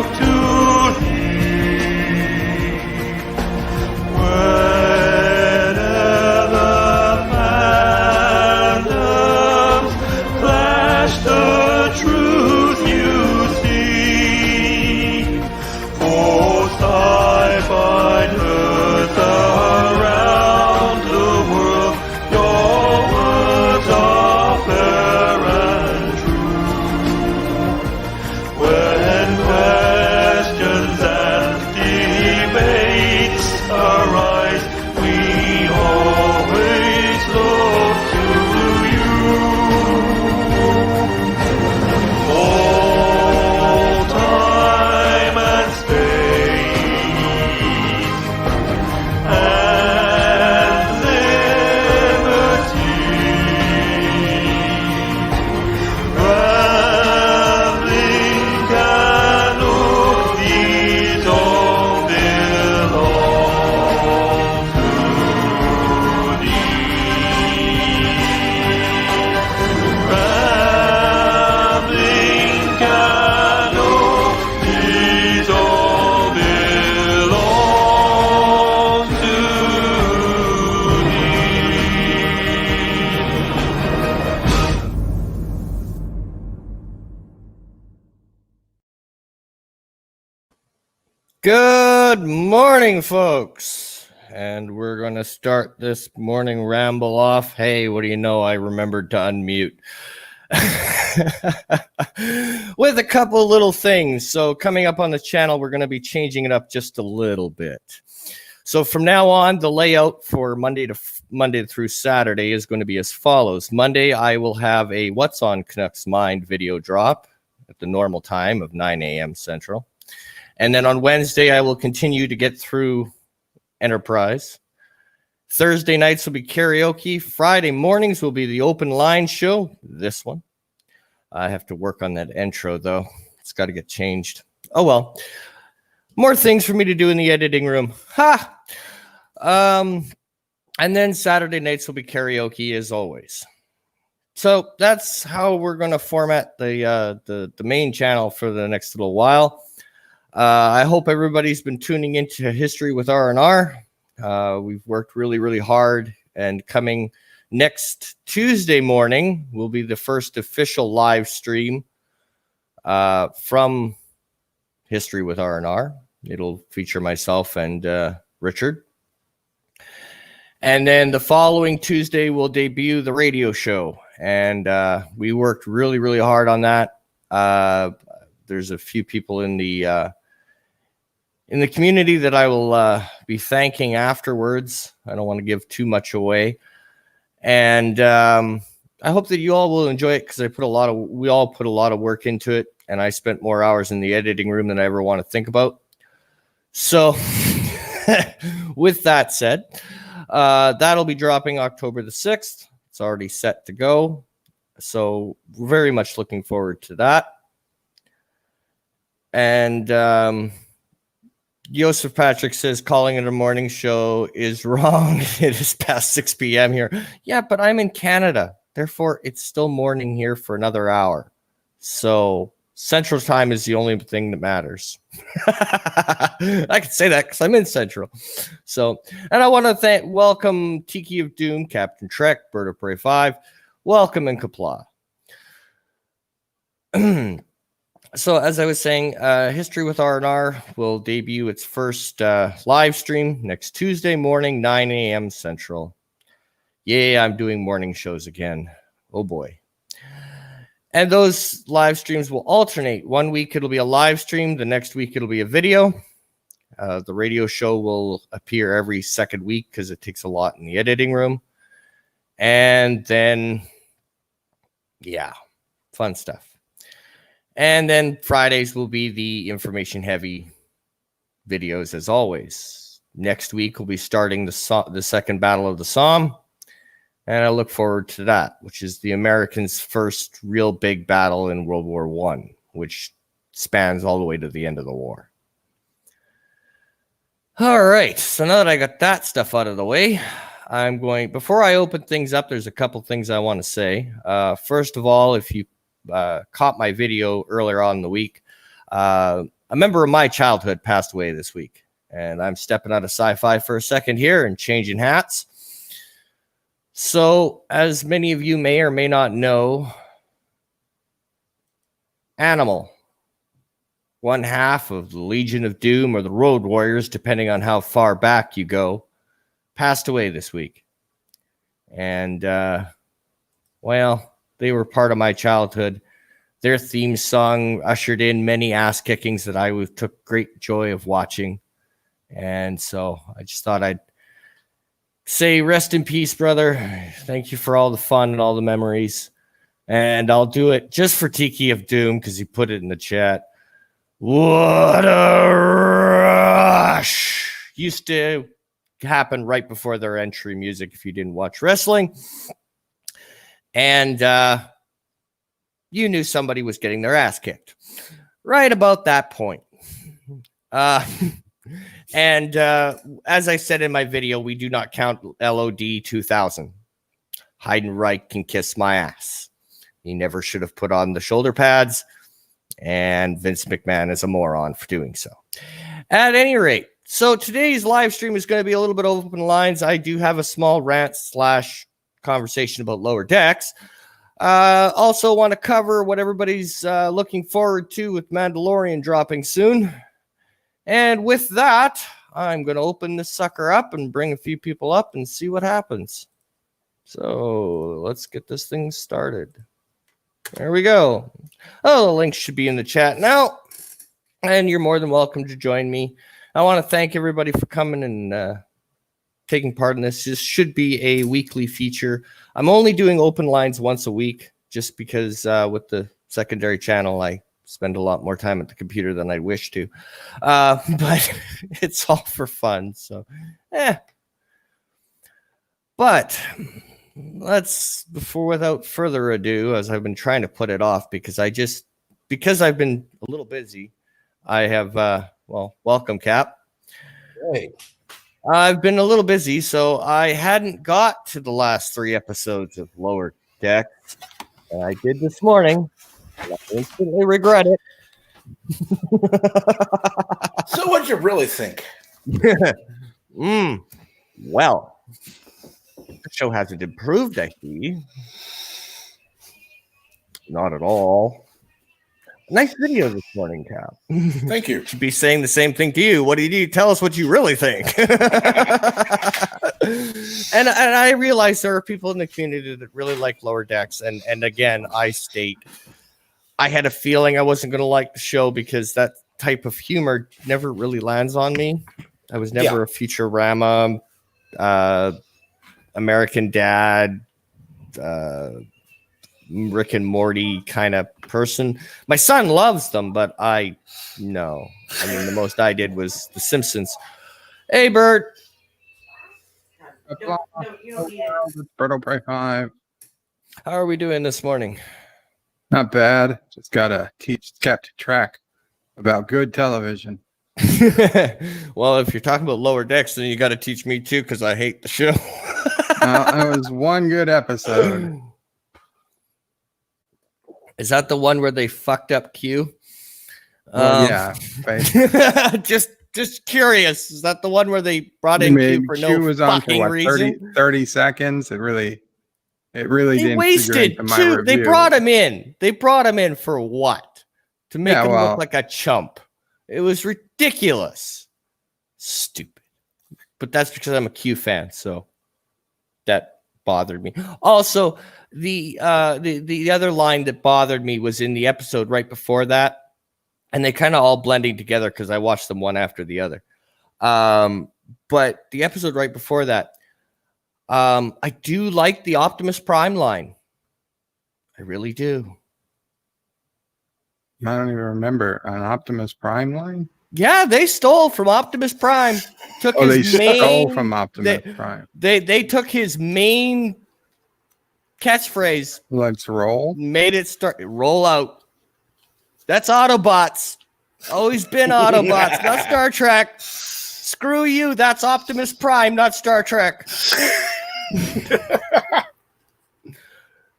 look to thee. Whenever phantoms flash the truth you see, both I find earth around the world, your words are fair and true. When questions and debates arise, we always look to you. All time and space and liberty, rambling canopy, these all belong to thee. Rambling canopies all belong to Good morning, folks. And we're going to start this morning ramble off. Hey, what do you know? I remembered to unmute. With a couple little things. So coming up on the channel, we're going to be changing it up just a little bit. So from now on, the layout for Monday through Saturday is going to be as follows. Monday, I will have a What's on Canucks Mind video drop at the normal time of 9 a.m. Central. And then on Wednesday, I will continue to get through Enterprise. Thursday nights will be karaoke. Friday mornings will be the open line show. This one. I have to work on that intro, though. It's got to get changed. Oh, well. More things for me to do in the editing room. Ha! And then Saturday nights will be karaoke, as always. So that's how we're going to format the main channel for the next little while. I hope everybody's been tuning into History with R&R. We've worked really, really hard, and coming next Tuesday morning will be the first official live stream from History with R&R. It'll feature myself and Richard. And then the following Tuesday will debut the radio show, and we worked really, really hard on that. There's a few people in the community that I will be thanking afterwards. I don't want to give too much away. And I hope that you all will enjoy it, because we all put a lot of work into it, and I spent more hours in the editing room than I ever want to think about. So with that said, that'll be dropping October the 6th. It's already set to go. So we're very much looking forward to that. And Joseph Patrick says calling it a morning show is wrong. It is past 6 p.m. here. Yeah, but I'm in Canada. Therefore, it's still morning here for another hour. So Central Time is the only thing that matters. I can say that because I'm in Central. So, and I want to welcome Tiki of Doom, Captain Trek, Bird of Prey 5. Welcome in Kapla. So as I was saying, History with R&R will debut its first live stream next Tuesday morning, 9 a.m. Central. Yay, I'm doing morning shows again. Oh boy. And those live streams will alternate. One week it'll be a live stream. The next week it'll be a video. The radio show will appear every second week because it takes a lot in the editing room. And then, yeah, fun stuff. And then Fridays will be the information-heavy videos, as always. Next week, we'll be starting the second Battle of the Somme, and I look forward to that, which is the Americans' first real big battle in World War I, which spans all the way to the end of the war. All right, so now that I got that stuff out of the way, before I open things up, there's a couple things I want to say. First of all, if you caught my video earlier on in the week, a a member of my childhood passed away this week. And I'm stepping out of sci-fi for a second here and changing hats. So, as many of you may or may not know, Animal, one half of the Legion of Doom or the Road Warriors, depending on how far back you go, passed away this week. And, well, they were part of my childhood. Their theme song ushered in many ass kickings that I took great joy of watching. And so I just thought I'd say rest in peace, brother. Thank you for all the fun and all the memories. And I'll do it just for Tiki of Doom because he put it in the chat. What a rush! Used to happen right before their entry music if you didn't watch wrestling. And you knew somebody was getting their ass kicked. Right about that point. And as I said in my video, we do not count LOD 2000. Heidenreich can kiss my ass. He never should have put on the shoulder pads, and Vince McMahon is a moron for doing so. At any rate, so today's live stream is going to be a little bit open lines. I do have a small rant / conversation about Lower Decks. Also want to cover what everybody's looking forward to with Mandalorian dropping soon. And with that, I'm going to open this sucker up and bring a few people up and see what happens. So let's get this thing started. There we go. Oh, the link should be in the chat now. And you're more than welcome to join me. I want to thank everybody for coming and taking part in this. This should be a weekly feature. I'm only doing open lines once a week just because with the secondary channel, I spend a lot more time at the computer than I wish to. But it's all for fun. So, But without further ado, as I've been trying to put it off because I've been a little busy, I have, welcome, Cap. Hey. I've been a little busy, so I hadn't got to the last 3 episodes of Lower Decks. And I did this morning. And I instantly regret it. So what'd you really think? Well, the show hasn't improved, I see. Not at all. Nice video this morning, Cap. Thank you. Should be saying the same thing to you. What do you do? Tell us what you really think. And I realize there are people in the community that really like Lower Decks. And again, I state, I had a feeling I wasn't going to like the show because that type of humor never really lands on me. I was never a Futurama, American Dad, Rick and Morty kind of person. My son loves them, but no. I mean, the most I did was The Simpsons. Hey, Bert. Berto Pray 5. How are we doing this morning? Not bad. Just got to teach Captain Track about good television. Well, if you're talking about Lower Decks, then you got to teach me too, because I hate the show. That was one good episode. Is that the one where they fucked up Q? Well, yeah. Just curious. Is that the one where they brought in Q for no was on fucking for, reason? 30 seconds. It really They didn't wasted my two. They review. brought him in. They brought him in for what? To make him look like a chump. It was ridiculous. Stupid. But that's because I'm a Q fan, so that bothered me. Also, the other line that bothered me was in the episode right before that, and they kind of all blending together because I watched them one after the other. But the episode right before that, I do like the Optimus Prime line. I really do. I don't even remember an Optimus Prime line. Yeah, they stole from Optimus Prime. They stole from Optimus Prime. They took his main catchphrase. Let's roll. Made it roll out. That's Autobots. Always been Autobots, not Star Trek. Screw you. That's Optimus Prime, not Star Trek.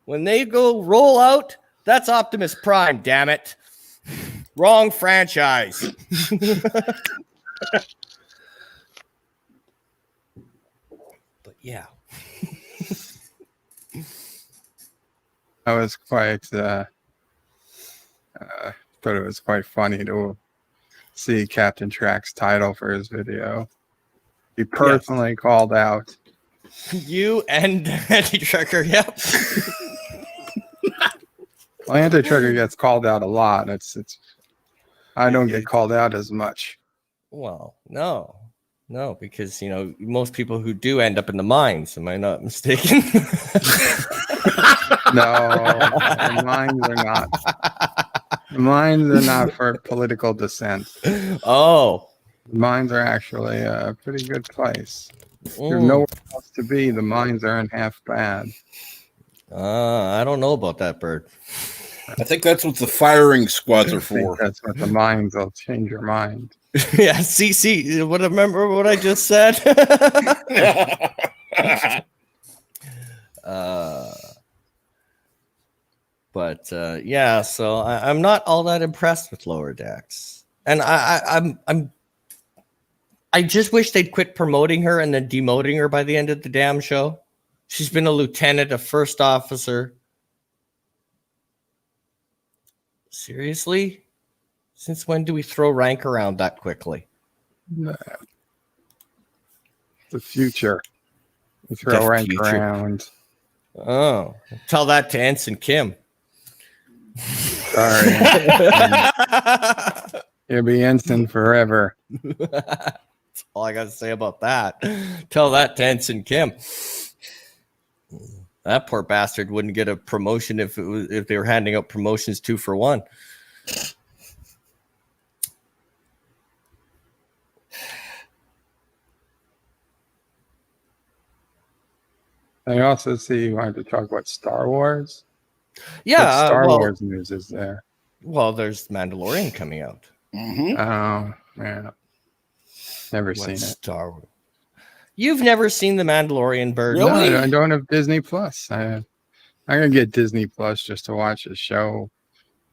When they go roll out, that's Optimus Prime, damn it. Wrong franchise. But yeah. I was quite thought it was quite funny to see Captain Track's title for his video. He personally called out. You and Anti-Trucker, yep. Well, Anti-Trucker gets called out a lot. I don't get called out as much. Well, no, because most people who do end up in the mines. Am I not mistaken? No, the mines are not. The mines are not for political dissent. Oh, The mines are actually a pretty good place. There's mm. nowhere else to be. The mines aren't half bad. I don't know about that, Bird. I think that's what the firing squads are I think for. that's what the mines will change your mind. Yeah, see, remember what I just said? But yeah, so I'm not all that impressed with Lower Decks, and I just wish they'd quit promoting her and then demoting her by the end of the damn show. She's been a lieutenant, a first officer. Seriously? Since when do we throw rank around that quickly? The future. We throw The rank future. around. Oh, tell that to Ensign Kim. Sorry. You'll be ensign forever. That's all I got to say about that. Tell that to Ensign Kim. That poor bastard wouldn't get a promotion if they were handing out promotions 2 for 1. I also see you wanted to talk about Star Wars. Yeah, What Star Wars news is there? Well, there's Mandalorian coming out. Mm-hmm. Oh, yeah. Never seen it. Star Wars. You've never seen the Mandalorian, Bird? Really? No, I don't have Disney Plus. I'm gonna get Disney Plus just to watch a show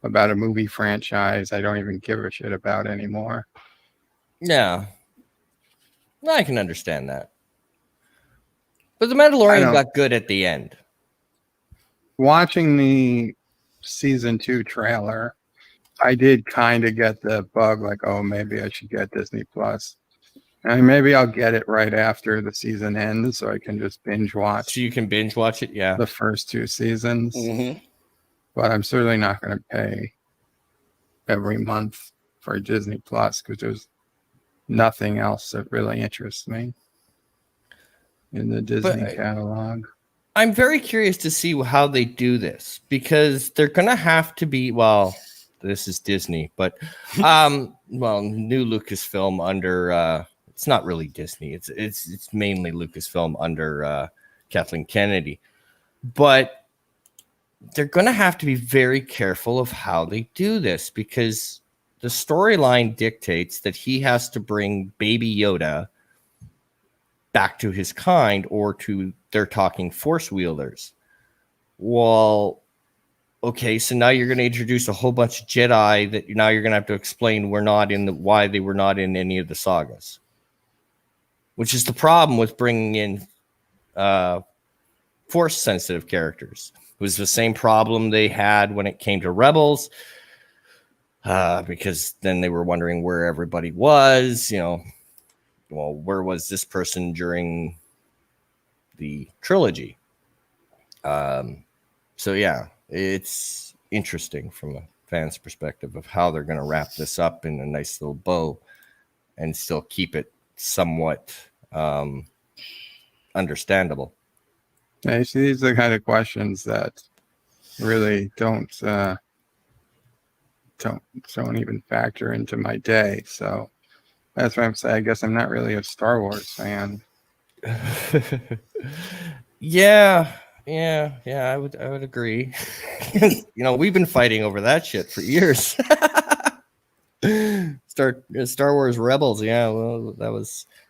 about a movie franchise I don't even give a shit about anymore. Yeah, I can understand that. But the Mandalorian got good at the end. Watching the season 2 trailer, I did kind of get the bug, like, oh, maybe I should get Disney Plus. And maybe I'll get it right after the season ends so I can just binge watch. So you can binge watch it, yeah. The first 2 seasons. Mm-hmm. But I'm certainly not going to pay every month for Disney Plus because there's nothing else that really interests me in the Disney catalog. I'm very curious to see how they do this because they're going to have to be, well, this is Disney, but new Lucasfilm under it's not really Disney. It's mainly Lucasfilm under Kathleen Kennedy. But they're going to have to be very careful of how they do this because the storyline dictates that he has to bring Baby Yoda back to his kind or to their talking force wielders. Well, okay, so now you're going to introduce a whole bunch of Jedi that now you're going to have to explain why they were not in any of the sagas. Which is the problem with bringing in force sensitive characters. It was the same problem they had when it came to Rebels. Because then they were wondering where everybody was, well, where was this person during the trilogy? So yeah, it's interesting from a fan's perspective of how they're going to wrap this up in a nice little bow and still keep it somewhat understandable. Yeah, see, these are the kind of questions that really don't even factor into my day. So that's why I'm saying I guess I'm not really a Star Wars fan. Yeah, I would agree. We've been fighting over that shit for years. Star Wars Rebels, yeah. Well,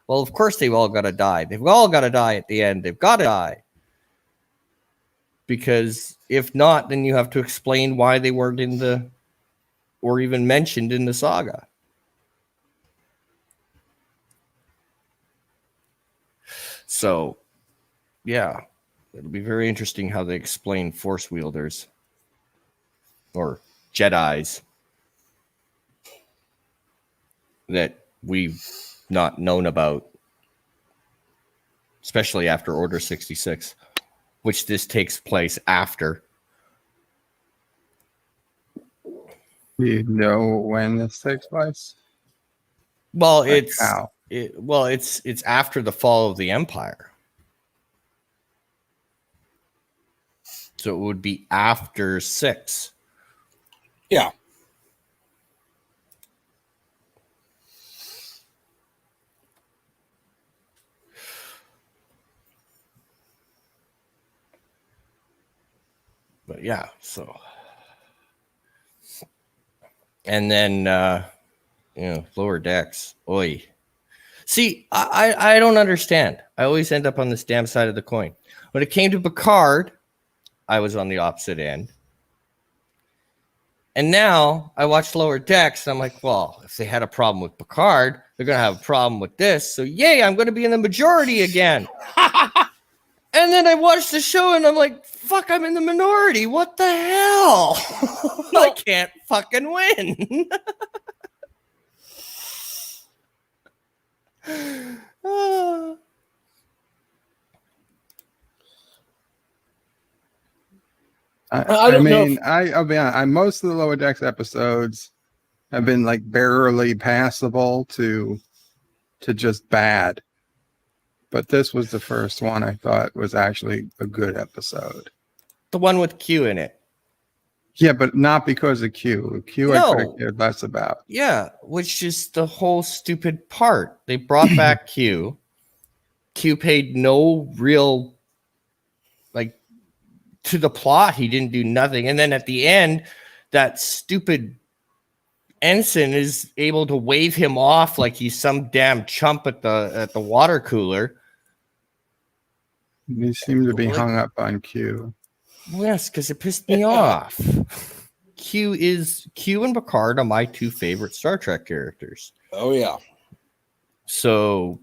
of course they've all got to die. They've all got to die at the end. They've got to die. Because if not, then you have to explain why they weren't in the or even mentioned in the saga. So, yeah, it'll be very interesting how they explain Force wielders or Jedis that we've not known about, especially after Order 66, which this takes place after. Do you know when this takes place? Well, Like how? it's after the fall of the Empire. So it would be after 6. Yeah. But yeah, so. And then, Lower Decks. Oi. See, I don't understand. I always end up on this damn side of the coin. When it came to Picard, I was on the opposite end. And now I watch Lower Decks, and I'm like, well, if they had a problem with Picard, they're going to have a problem with this. So, yay, I'm going to be in the majority again. And then I watched the show, and I'm like, fuck, I'm in the minority. What the hell? I can't fucking win. I'll be honest, most of the Lower Decks episodes have been like barely passable to just bad. But this was the first one I thought was actually a good episode. The one with Q in it. Yeah, but not because of Q. Q I could have cared less about. Yeah, which is the whole stupid part. They brought back Q. Q paid no real, to the plot. He didn't do nothing. And then at the end, that stupid ensign is able to wave him off like he's some damn chump at the water cooler. You seem to be hung up on Q. Yes, because it pissed me off. Q and Picard are my two favorite Star Trek characters. oh yeah. So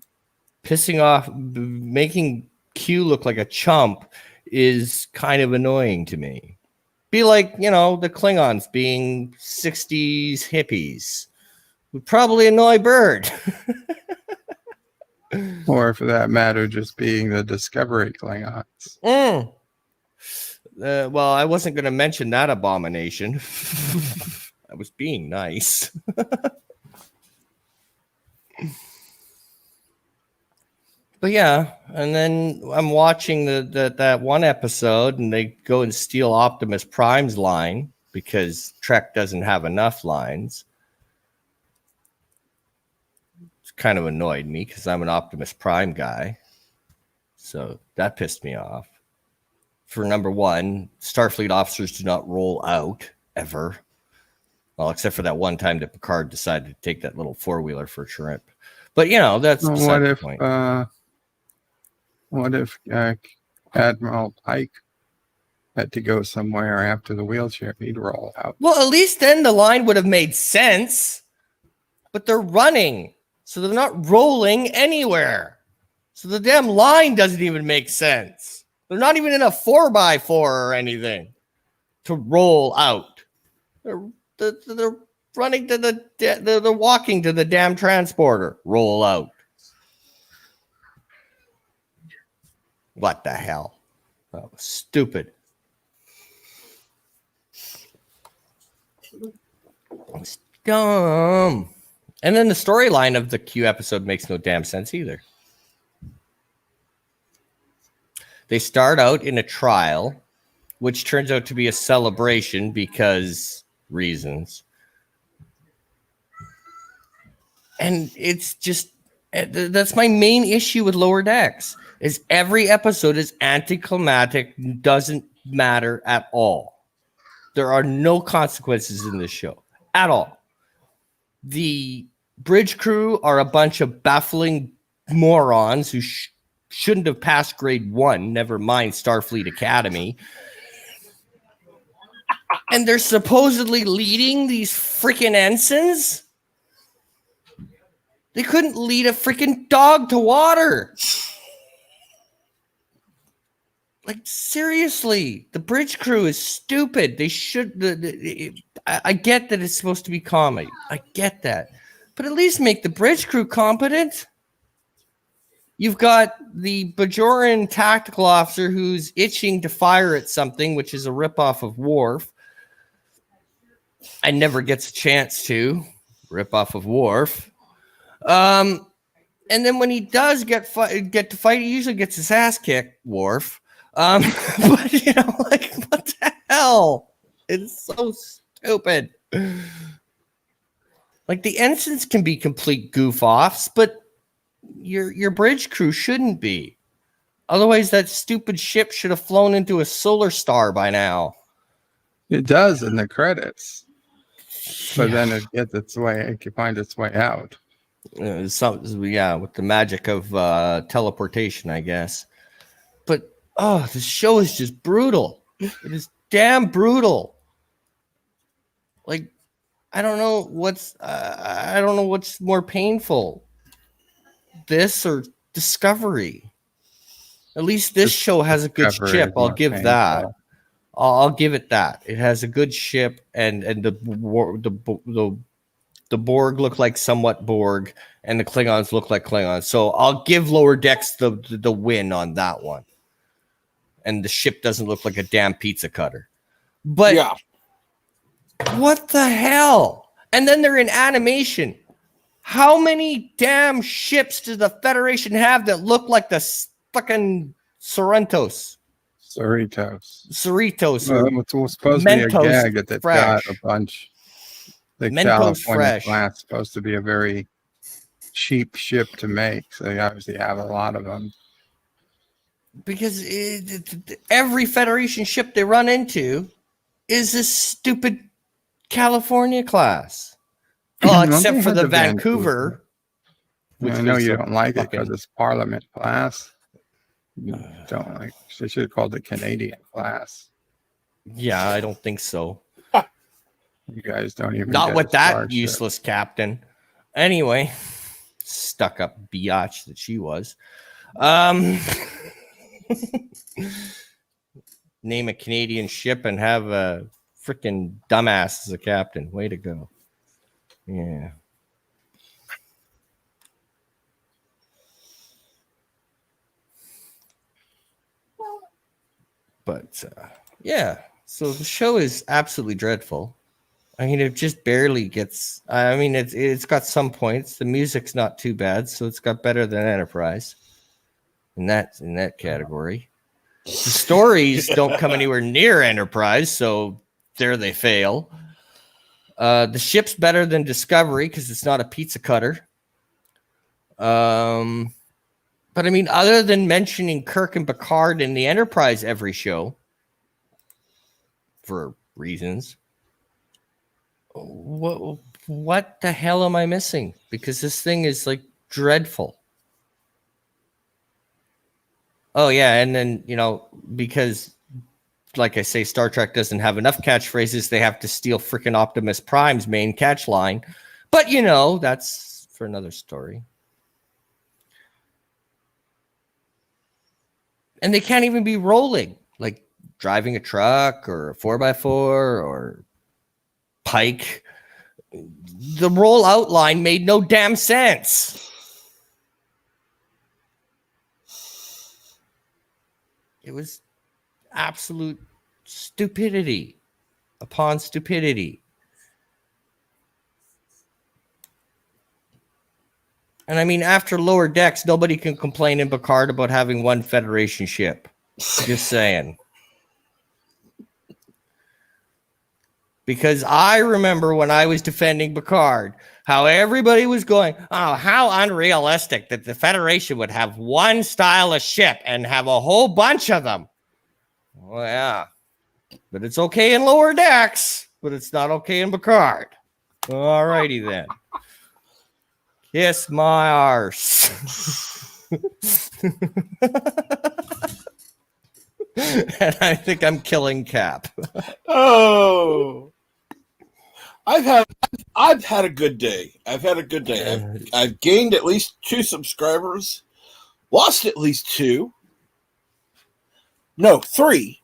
pissing off, making Q look like a chump is kind of annoying to me. Be like, the Klingons being 60s hippies. Would probably annoy Bird. Or for that matter, just being the Discovery Klingons. Well, I wasn't going to mention that abomination. I was being nice. But yeah, and then I'm watching that one episode, and they go and steal Optimus Prime's line because Trek doesn't have enough lines. It's kind of annoyed me because I'm an Optimus Prime guy. So that pissed me off. For number one, Starfleet officers do not roll out ever. Well, except for that one time that Picard decided to take that little four-wheeler for a trip. But, that's beside the point. What if Admiral Pike had to go somewhere after the wheelchair? He'd roll out. Well, at least then the line would have made sense. But they're running, so they're not rolling anywhere. So the damn line doesn't even make sense. They're not even in a 4x4 or anything to roll out. They're running to they're walking to the damn transporter. Roll out. What the hell? That was stupid. It was dumb. And then the storyline of the Q episode makes no damn sense either. They start out in a trial, which turns out to be a celebration because reasons. And it's just, that's my main issue with Lower Decks, is every episode is anticlimactic, doesn't matter at all. There are no consequences in this show at all. The bridge crew are a bunch of baffling morons who shouldn't have passed grade 1, never mind Starfleet Academy. And they're supposedly leading these freaking ensigns. They couldn't lead a freaking dog to water. Like, seriously, the bridge crew is stupid. They should. I get that it's supposed to be comedy. I get that. But at least make the bridge crew competent. You've got the Bajoran tactical officer who's itching to fire at something, which is a ripoff of Worf. And never gets a chance to rip off of Worf. And then when he does get to fight, he usually gets his ass kicked, Worf. But like, what the hell? It's so stupid. Like, the ensigns can be complete goof offs, but your bridge crew shouldn't be. Otherwise, that stupid ship should have flown into a solar star by now. It does in the credits. But then it gets its way, it can find its way out. With the magic of teleportation, I guess. But the show is just brutal. It is damn brutal. Like, I don't know what's more painful, this or Discovery. At least this show has a good ship. I'll give that. I'll give it that. It has a good ship, and the Borg look like somewhat Borg, and the Klingons look like Klingons. So I'll give Lower Decks the win on that one. And the ship doesn't look like a damn pizza cutter. But yeah, what the hell? And then they're in animation. How many damn ships does the Federation have that look like the fucking Cerritos? Cerritos. Well, it's supposed to be a gag that they've got a bunch. The California class supposed to be a very cheap ship to make, so they obviously have a lot of them. Because every Federation ship they run into is this stupid California class. Oh, except for the Vancouver. Which I know you don't like it because it's Parliament class. You don't like. They should have called it Canadian class. Yeah, I don't think so. You guys don't even. Not with that useless captain. Anyway, stuck up biatch that she was. Name a Canadian ship and have a freaking dumbass as a captain. Way to go. Yeah. But yeah, so the show is absolutely dreadful. I mean, it just barely gets. I mean, it's got some points. The music's not too bad, so it's got better than Enterprise. In that category, the stories don't come anywhere near Enterprise, so there they fail. The ship's better than Discovery because it's not a pizza cutter. But I mean, other than mentioning Kirk and Picard in the Enterprise every show, for reasons, what the hell am I missing? Because this thing is like dreadful. Oh yeah, and then because, like I say, Star Trek doesn't have enough catchphrases, they have to steal freaking Optimus Prime's main catch line. But that's for another story. And they can't even be rolling, like driving a truck or a 4x4 or Pike. The roll outline made no damn sense. It was absolute stupidity upon stupidity. And I mean, after Lower Decks, nobody can complain in Picard about having one Federation ship. Just saying. Because I remember when I was defending Picard, how everybody was going, oh, how unrealistic that the Federation would have one style of ship and have a whole bunch of them. Well, yeah. But it's okay in Lower Decks, but it's not okay in Picard. All righty then. Kiss my arse. And I think I'm killing Cap. Oh, I've had a good day. I've gained at least 2 subscribers, lost at least 2. No, 3.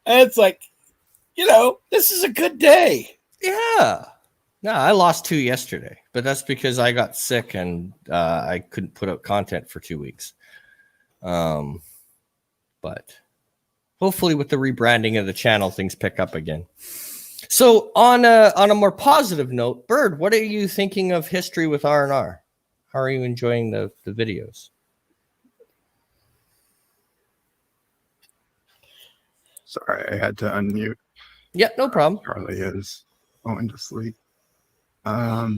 And it's like, this is a good day. Yeah. No, I lost 2 yesterday, but that's because I got sick and I couldn't put out content for 2 weeks. But hopefully with the rebranding of the channel, things pick up again. So on a more positive note, Bird, what are you thinking of history with R&R? How are you enjoying the videos? Sorry, I had to unmute. Yeah, no problem. Charlie is going to sleep. I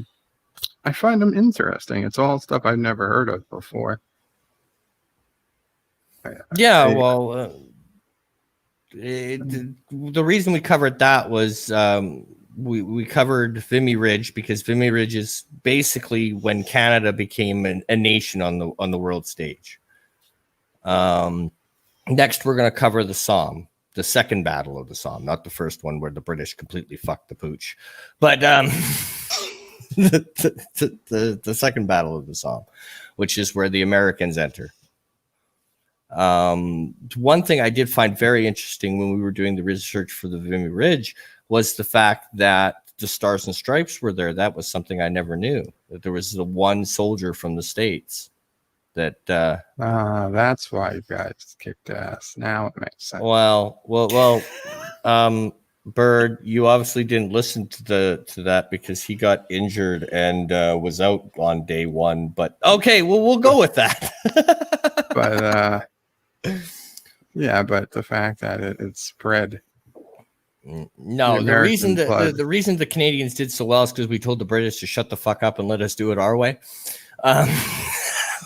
find them interesting. It's all stuff I've never heard of before. The reason we covered that was we covered Vimy Ridge because Vimy Ridge is basically when Canada became a nation on the world stage. Next, we're going to cover the Somme, the second battle of the Somme, not the first one where the British completely fucked the pooch, but the second battle of the Somme, which is where the Americans enter. One thing I did find very interesting when we were doing the research for the Vimy Ridge was the fact that the Stars and Stripes were there. That was something I never knew, that there was the one soldier from the States that that's why you guys kicked ass. Now it makes sense. Well, Bird, you obviously didn't listen to that because he got injured and was out on day 1, but okay, well, we'll go with that. But yeah, but the fact that it spread. No, the reason the Canadians did so well is because we told the British to shut the fuck up and let us do it our way.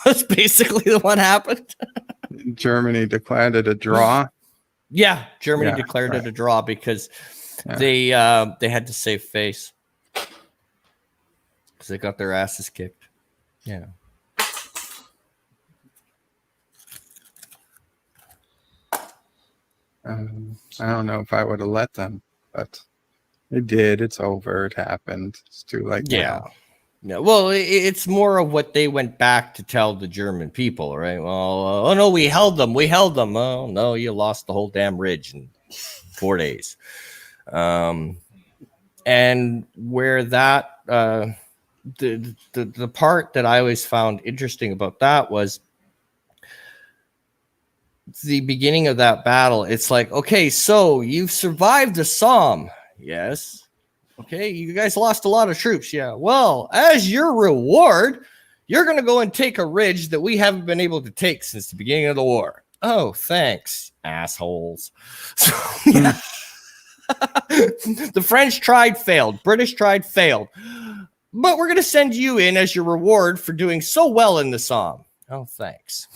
That's basically what happened. Germany declared it a draw. Yeah, Germany declared it a draw because they had to save face because they got their asses kicked. Yeah. I don't know if I would have let them, but they did. It's over. It happened. It's too late. Yeah. No, well, it's more of what they went back to tell the German people, right? Well, oh no, we held them. Oh no, you lost the whole damn ridge in 4 days. And where that the part that I always found interesting about that was the beginning of that battle. It's like, okay, so you've survived the Somme, yes. Okay, you guys lost a lot of troops. Yeah. Well, as your reward, you're going to go and take a ridge that we haven't been able to take since the beginning of the war. Oh, thanks, assholes. So, yeah. The French tried, failed. British tried, failed. But we're going to send you in as your reward for doing so well in the Somme. Oh, thanks.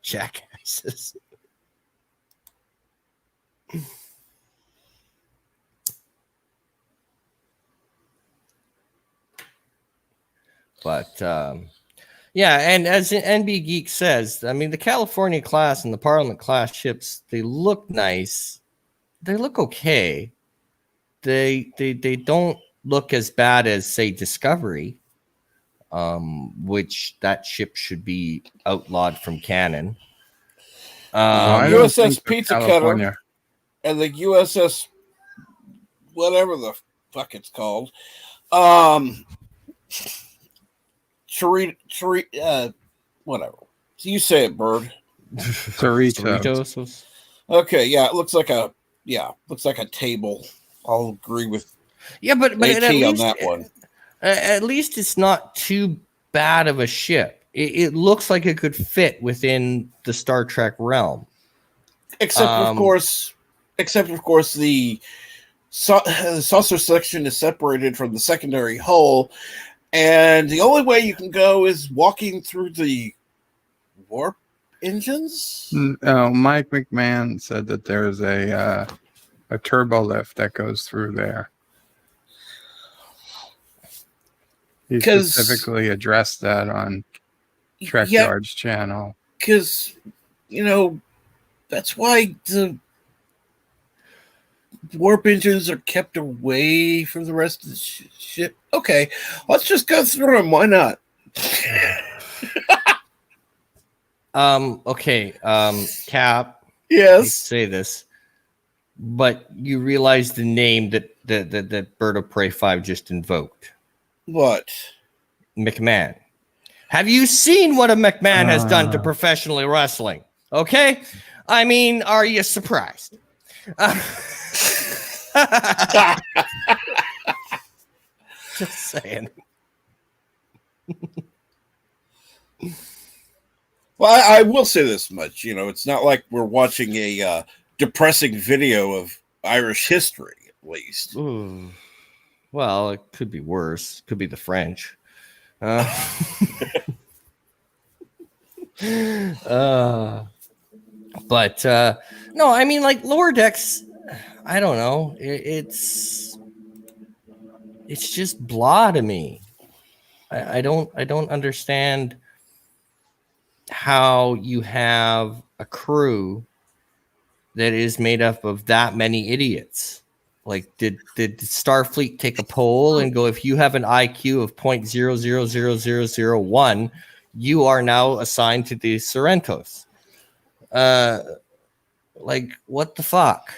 Jackasses. But yeah, and as NB Geek says, I mean, the California class and the Parliament class ships, they look nice. They look okay. They don't look as bad as, say, Discovery, which that ship should be outlawed from canon. USS Pizza Cutter and the USS whatever the fuck it's called. Whatever. So you say it, Bird. Cerritos. Okay, yeah, it looks like a table. I'll agree with but AT at least, on that one. At least it's not too bad of a ship. It looks like it could fit within the Star Trek realm. Except of course the saucer section is separated from the secondary hull. And the only way you can go is walking through the warp engines. Mike McMahon said that there's a turbo lift that goes through there. He specifically addressed that on Trek Yard's channel. Because, That's why the warp engines are kept away from the rest of the ship. Okay, let's just go through them. Why not? Okay. Cap. I hate to Yes. say this, but you realize the name that Bird of Prey 5 just invoked. What? McMahon. Have you seen what a McMahon has done to professional wrestling? Okay. I mean, are you surprised? Just saying. Well, I will say this much. You know, it's not like we're watching a depressing video of Irish history, at least. Ooh. Well, it could be worse. Could be the French. But no, I mean, like Lower Decks. I don't know. It's just blah to me. I don't understand how you have a crew that is made up of that many idiots. Like, did Starfleet take a poll and go, if you have an IQ of 0.000001, you are now assigned to the Sorrentos? Like, what the fuck?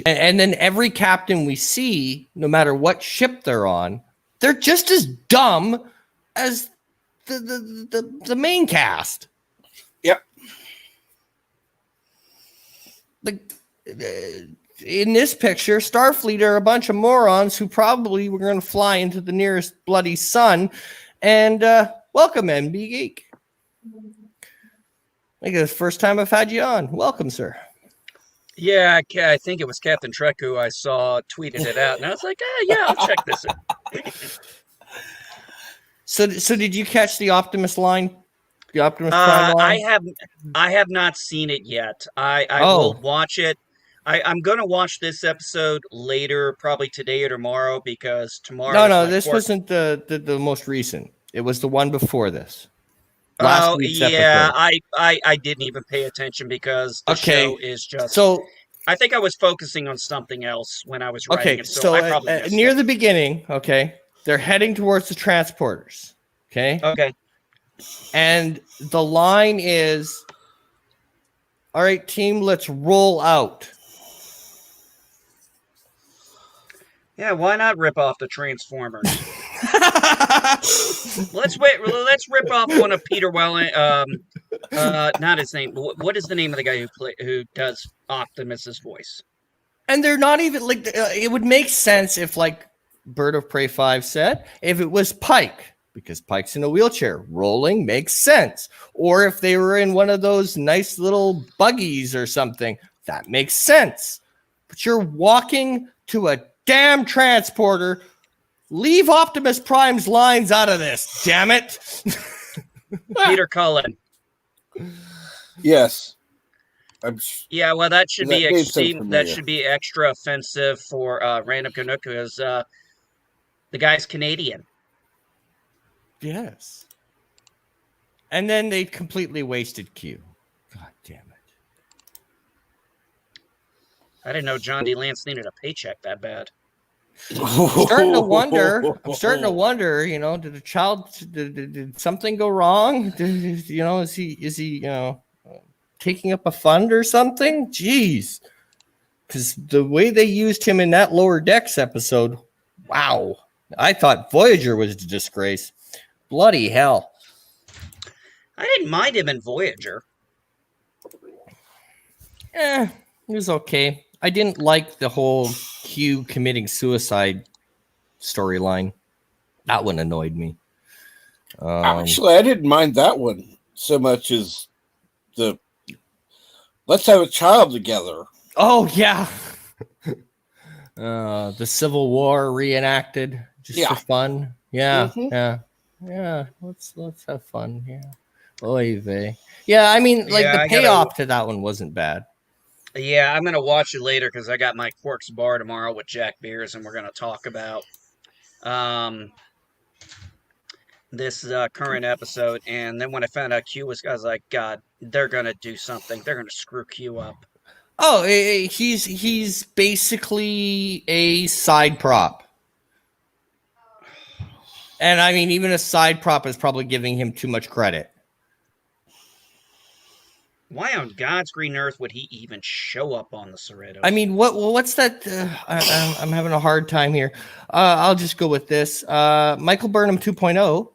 And then every captain we see, no matter what ship they're on, they're just as dumb as the main cast. Yep. Like, in this picture, Starfleet are a bunch of morons who probably were going to fly into the nearest bloody sun. And welcome, MB Geek. I think it's the first time I've had you on. Welcome, sir. Yeah, I think it was Captain Trek who I saw tweeted it out, and I was like, yeah, I'll check this out. So did you catch the Optimus line? The Optimus Prime line? I have not seen it yet. I will watch it. I'm going to watch this episode later, probably today or tomorrow, because tomorrow. No, this wasn't the most recent. It was the one before this. Last week's episode. I didn't even pay attention because the show is just. So I think I was focusing on something else when I was writing it. So I probably near the beginning, they're heading towards the transporters. Okay. And the line is, all right, team, let's roll out. Yeah, why not rip off the Transformers? Let's rip off one of Peter Welling. Not his name. What is the name of the guy who does Optimus's voice? And they're not even like. It would make sense if, like Bird of Prey 5 said, if it was Pike, because Pike's in a wheelchair. Rolling makes sense. Or if they were in one of those nice little buggies or something, that makes sense. But you're walking to a damn transporter. Leave Optimus Prime's lines out of this, damn it. Peter Cullen. Yes. Yeah, well, that should be extra offensive for Random Canuck, because the guy's Canadian. Yes. And then they completely wasted Q. God damn it. I didn't know John D. Lance needed a paycheck that bad. I'm starting to wonder, did something go wrong? Is he taking up a fund or something? Jeez. Because the way they used him in that Lower Decks episode, wow. I thought Voyager was a disgrace. Bloody hell. I didn't mind him in Voyager. It was okay. I didn't like the whole Q committing suicide storyline. That one annoyed me. Actually, I didn't mind that one so much as the let's have a child together. Oh, yeah. The Civil War reenacted just for fun. Yeah, yeah. Let's have fun. Yeah. Oy vey. Yeah, I mean, the payoff to that one wasn't bad. Yeah, I'm gonna watch it later because I got my Quarks bar tomorrow with Jack Beers, and we're gonna talk about this current episode, and then when I found out Q was, I was like, God, they're gonna do something. They're gonna screw Q up. Oh, he's basically a side prop. And I mean, even a side prop is probably giving him too much credit. Why on God's green earth would he even show up on the Cerritos? I mean, what's that? I'm having a hard time here. I'll just go with this. Michael Burnham 2.0.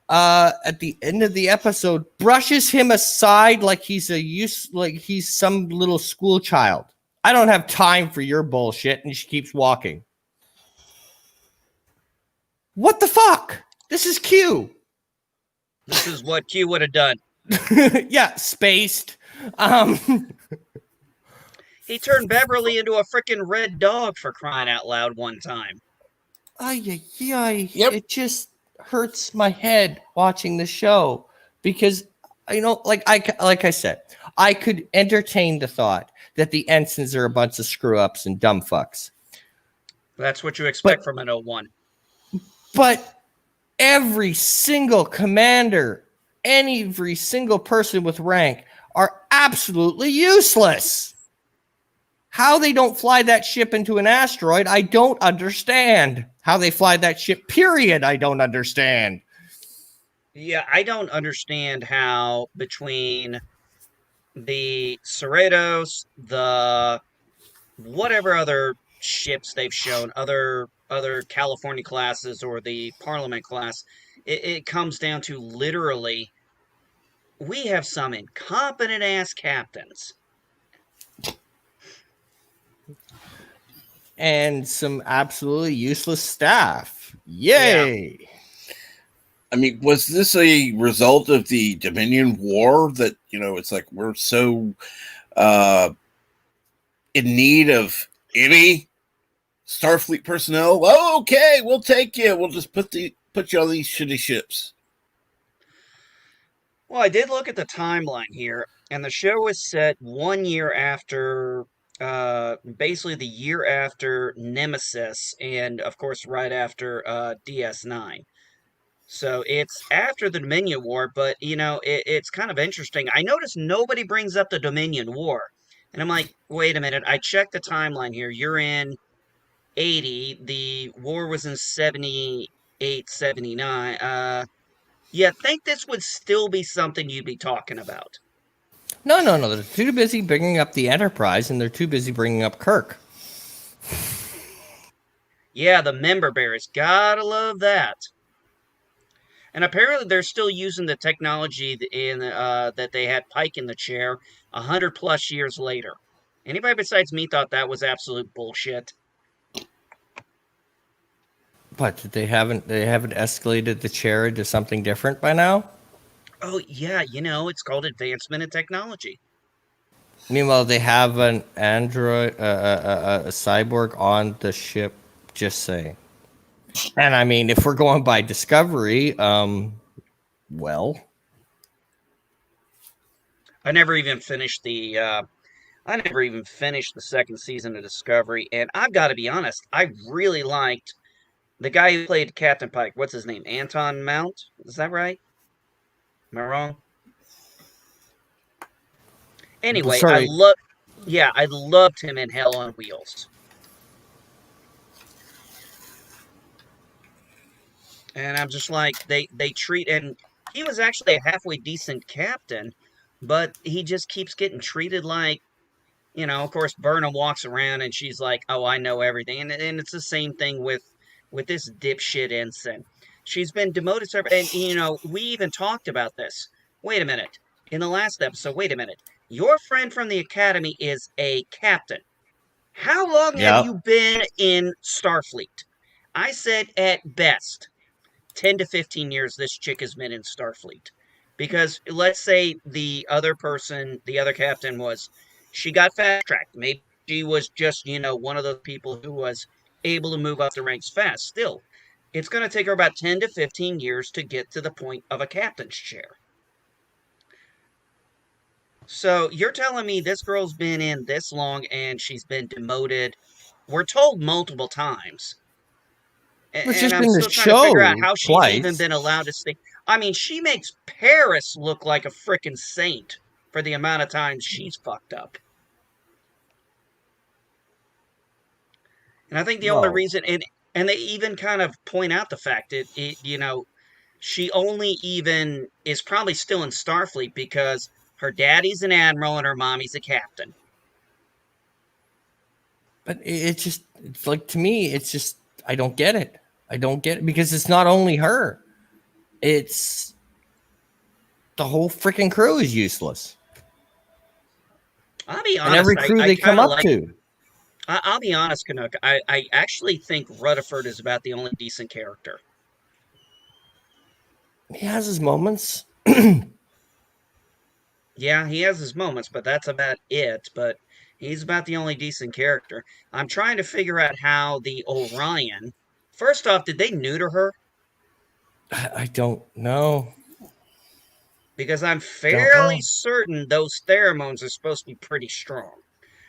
At the end of the episode, brushes him aside like he's some little school child. I don't have time for your bullshit, and she keeps walking. What the fuck? This is Q. This is what Q would have done. Yeah, spaced. He turned Beverly into a freaking red dog for crying out loud one time. Yep. It just hurts my head watching the show because like I said, I could entertain the thought that the ensigns are a bunch of screw ups and dumb fucks. That's what you expect from an 01. But every single commander, every single person with rank are absolutely useless. How they don't fly that ship into an asteroid, I don't understand. How they fly that ship, period, I don't understand. Yeah, I don't understand how between the Cerritos, the whatever other ships they've shown, other California classes or the Parliament class, it comes down to literally, we have some incompetent ass captains. And some absolutely useless staff. Yay! Yeah. I mean, was this a result of the Dominion War that, it's like we're so in need of any Starfleet personnel? Oh, okay, we'll take you. We'll just put you on these shitty ships. Well, I did look at the timeline here, and the show was set 1 year after, basically the year after Nemesis, and of course right after DS9. So it's after the Dominion War, but it's kind of interesting. I noticed nobody brings up the Dominion War. And I'm like, wait a minute, I checked the timeline here. You're in 80, the war was in 78, 79. You think this would still be something you'd be talking about? No. They're too busy bringing up the Enterprise, and they're too busy bringing up Kirk. Yeah, the member bearers. Gotta love that. And apparently they're still using the technology that they had Pike in the chair 100+ years later. Anybody besides me thought that was absolute bullshit. But they haven't escalated the chair into something different by now? Oh, yeah, it's called advancement in technology. Meanwhile, they have an android, a cyborg on the ship, just saying. And I mean, if we're going by Discovery, well, I never even finished the second season of Discovery, and I've got to be honest, I really liked the guy who played Captain Pike. What's his name? Anton Mount? Is that right? Am I wrong? Anyway, sorry. I loved him in Hell on Wheels. And I'm just like, they treat, and he was actually a halfway decent captain, but he just keeps getting treated like, of course, Burnham walks around and she's like, oh, I know everything. And it's the same thing with this dipshit ensign. She's been demoted to, and, we even talked about this. Wait a minute. In the last episode, wait a minute. Your friend from the Academy is a captain. How long have you been in Starfleet? I said at best 10 to 15 years this chick has been in Starfleet. Because let's say the other captain she got fast-tracked. Maybe she was just, one of those people who was able to move up the ranks fast. Still, it's going to take her about 10 to 15 years to get to the point of a captain's chair. So you're telling me this girl's been in this long and she's been demoted, we're told multiple times, But And just I'm in the still trying to figure out show how she's even twice. been allowed to stay. I mean, she makes Paris look like a freaking saint for the amount of times she's fucked up. And I think the only No. reason, and they even kind of point out the fact that she only even is probably still in Starfleet because her daddy's an admiral and her mommy's a captain. But it's like, to me, it's just, I don't get it. I don't get it because it's not only her. It's the whole freaking crew is useless. I'll be And every honest, crew I they kind come of up like. to. I'll be honest, Canuck. I actually think Rutherford is about the only decent character. He has his moments. Yeah, he has his moments, but that's about it. But he's about the only decent character. I'm trying to figure out how the Orion. First off, did they neuter her? I don't know. Because I'm Don't know. fairly certain those pheromones are supposed to be pretty strong.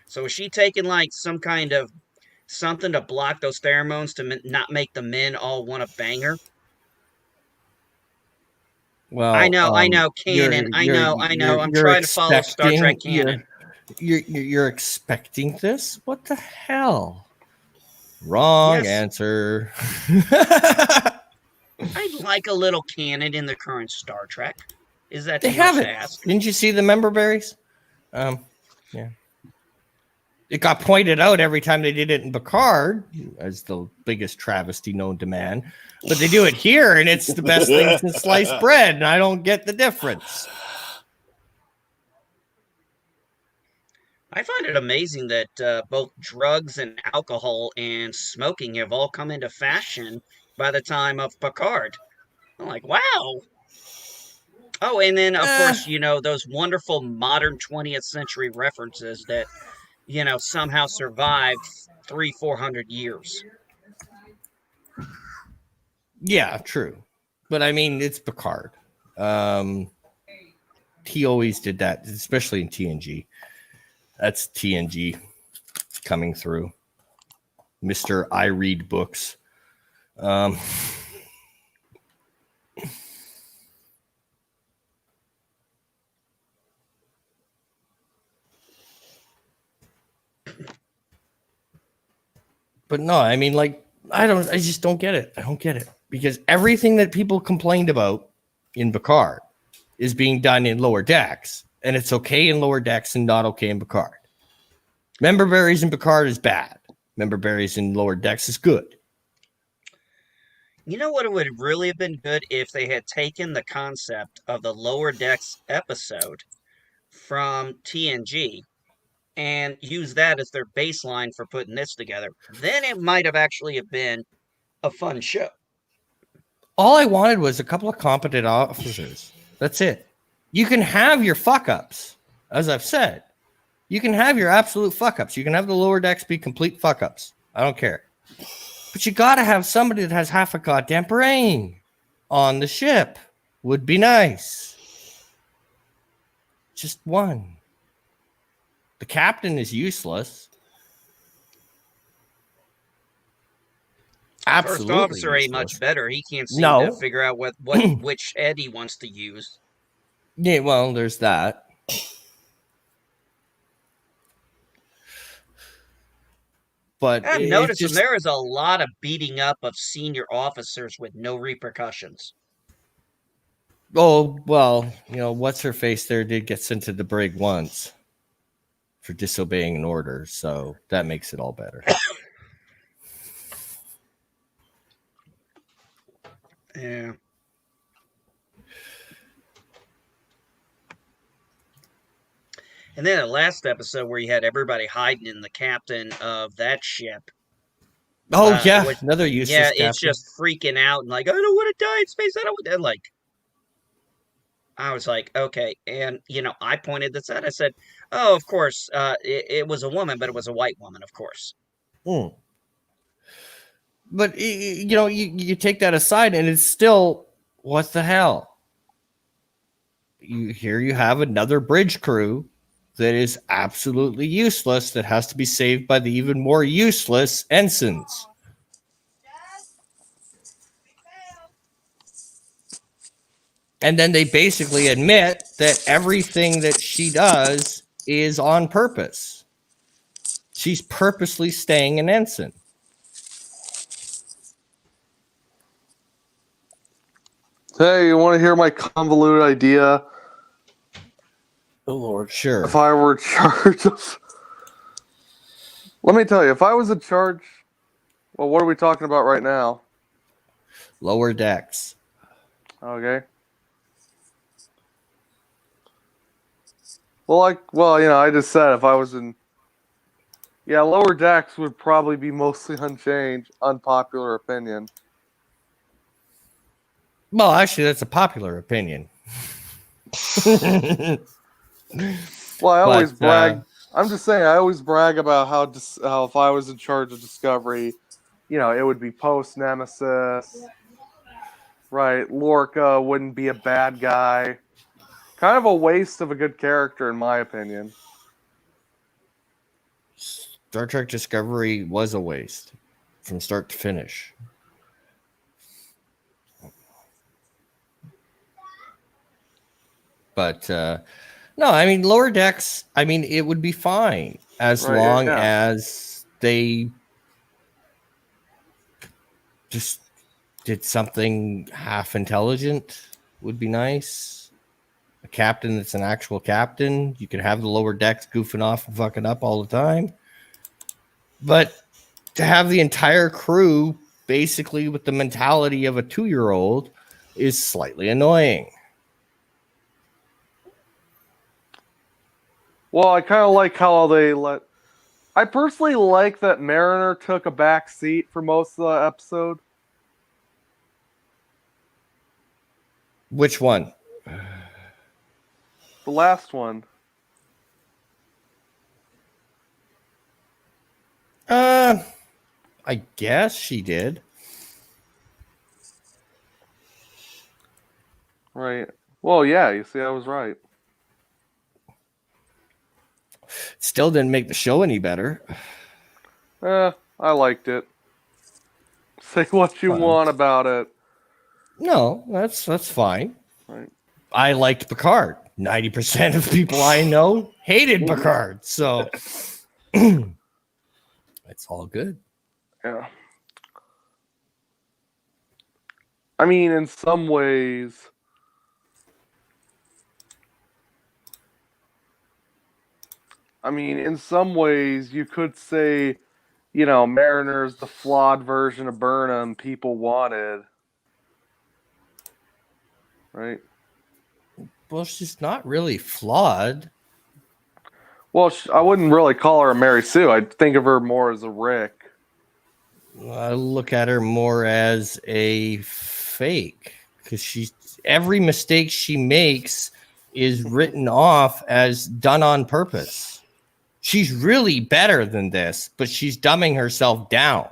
So is she taking like some kind of something to block those pheromones to not make the men all want to bang her? Well, I know, canon. I know. I'm you're trying to follow Star Trek expecting canon. you're expecting this? What the hell? Wrong Yes, answer. I'd like a little canon in the current Star Trek. Is that They too much have to it. ask? Didn't you see the member berries? Yeah. It got pointed out every time they did it in Picard as the biggest travesty known to man. But they do it here, and it's the best thing since sliced bread, and I don't get the difference. I find it amazing that both drugs and alcohol and smoking have all come into fashion by the time of Picard. I'm like, wow. Oh, and then of Eh, course, those wonderful modern 20th century references that, somehow survived 400 years. yeah, true. But I mean, it's Picard. He always did that, especially in TNG. That's TNG coming through. Mr. I read books. But no, I mean, like, I just don't get it. I don't get it because everything that people complained about in Picard is being done in Lower Decks, and it's okay in Lower Decks and not okay in Picard. Member berries in Picard is bad. Member berries in Lower Decks is good. You know what, it would really have been good if they had taken the concept of the Lower Decks episode from TNG and used that as their baseline for putting this together. Then it might have actually have been a fun show. All I wanted was a couple of competent officers. That's it. You can have your fuck ups, as I've said. You can have your absolute fuck ups. You can have the Lower Decks be complete fuck ups. I don't care. But you got to have somebody that has half a goddamn brain on the ship. Would be nice. Just one. The captain is useless. Absolutely. First officer ain't much better. He can't seem to figure out which head he wants to use. Yeah, well, there's that. But I'm noticing there is a lot of beating up of senior officers with no repercussions. Oh, well, what's her face there did get sent to the brig once for disobeying an order, so that makes it all better. Yeah. And then the last episode where you had everybody hiding in the captain of that ship. Oh, yeah, another useless captain. It's just freaking out and like, I don't want to die in space. I don't want to. Like, I was like, okay. And, I pointed this out. I said, oh, of course, it was a woman, but it was a white woman, of course. But, you take that aside and it's still, what the hell? Here you have another bridge crew that is absolutely useless that has to be saved by the even more useless ensigns. And then they basically admit that everything that she does is on purpose. She's purposely staying an ensign. Hey, you want to hear my convoluted idea? Oh Lord. Sure. If I were in charge of... Let me tell you, if I was in charge... Well, what are we talking about right now? Lower decks. Okay. Well, I just said if I was in... Yeah, lower decks would probably be mostly unchanged. Unpopular opinion. Well, actually, that's a popular opinion. Well, I always But, brag. I'm just saying, I always brag about how if I was in charge of Discovery, it would be post Nemesis, right? Lorca wouldn't be a bad guy. Kind of a waste of a good character, in my opinion. Star Trek Discovery was a waste from start to finish. But no, I mean, lower decks, I mean, it would be fine as Right, long yeah. as they just did something half intelligent would be nice. A captain that's an actual captain. You could have the lower decks goofing off and fucking up all the time. But to have the entire crew basically with the mentality of a 2-year-old is slightly annoying. Well, I kind of like how they let. I personally like that Mariner took a back seat for most of the episode. Which one? The last one. I guess she did. Right. Well, yeah, you see, I was right. Still didn't make the show any better. I liked it. Say what you Fine. want about it. No, that's fine. Right. I liked Picard. 90% of people I know hated Picard. So it's all good. Yeah. I mean, in some ways, you could say, Mariner's the flawed version of Burnham people wanted. Right? Well, she's not really flawed. Well, I wouldn't really call her a Mary Sue. I'd think of her more as a Rick. I look at her more as a fake because every mistake she makes is written off as done on purpose. She's really better than this, but she's dumbing herself down.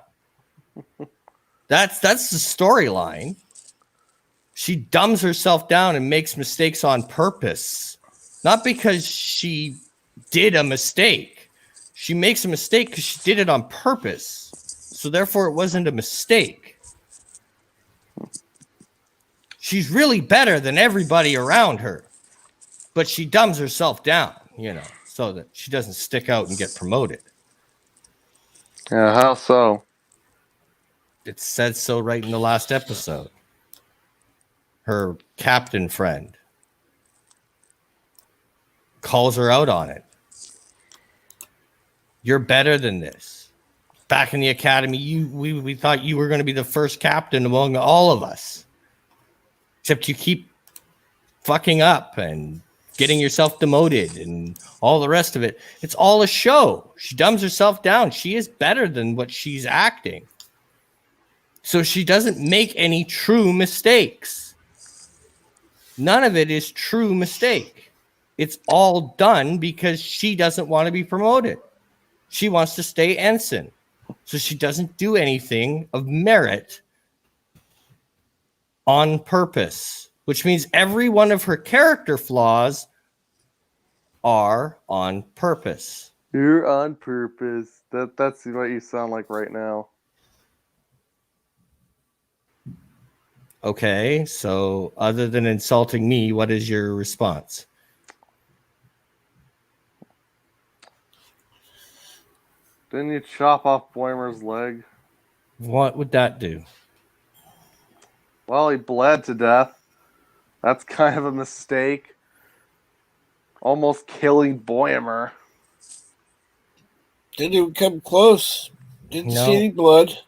That's the storyline. She dumbs herself down and makes mistakes on purpose, not because she did a mistake. She makes a mistake because she did it on purpose. So therefore, it wasn't a mistake. She's really better than everybody around her, but she dumbs herself down, so that she doesn't stick out and get promoted. Yeah, how so? It said so right in the last episode. Her captain friend calls her out on it. You're better than this. Back in the academy, we thought you were going to be the first captain among all of us. Except you keep fucking up and getting yourself demoted and all the rest of it. It's all a show. She dumbs herself down. She is better than what she's acting. So she doesn't make any true mistakes. None of it is true mistake. It's all done because she doesn't want to be promoted. She wants to stay ensign. So she doesn't do anything of merit on purpose, which means every one of her character flaws are on purpose. You're on purpose. That's what you sound like right now. Okay, so other than insulting me, what is your response? Didn't you chop off Boimer's leg? What would that do? Well, he bled to death. That's kind of a mistake. Almost killing Boimer. Didn't even come close. Didn't see No, any blood.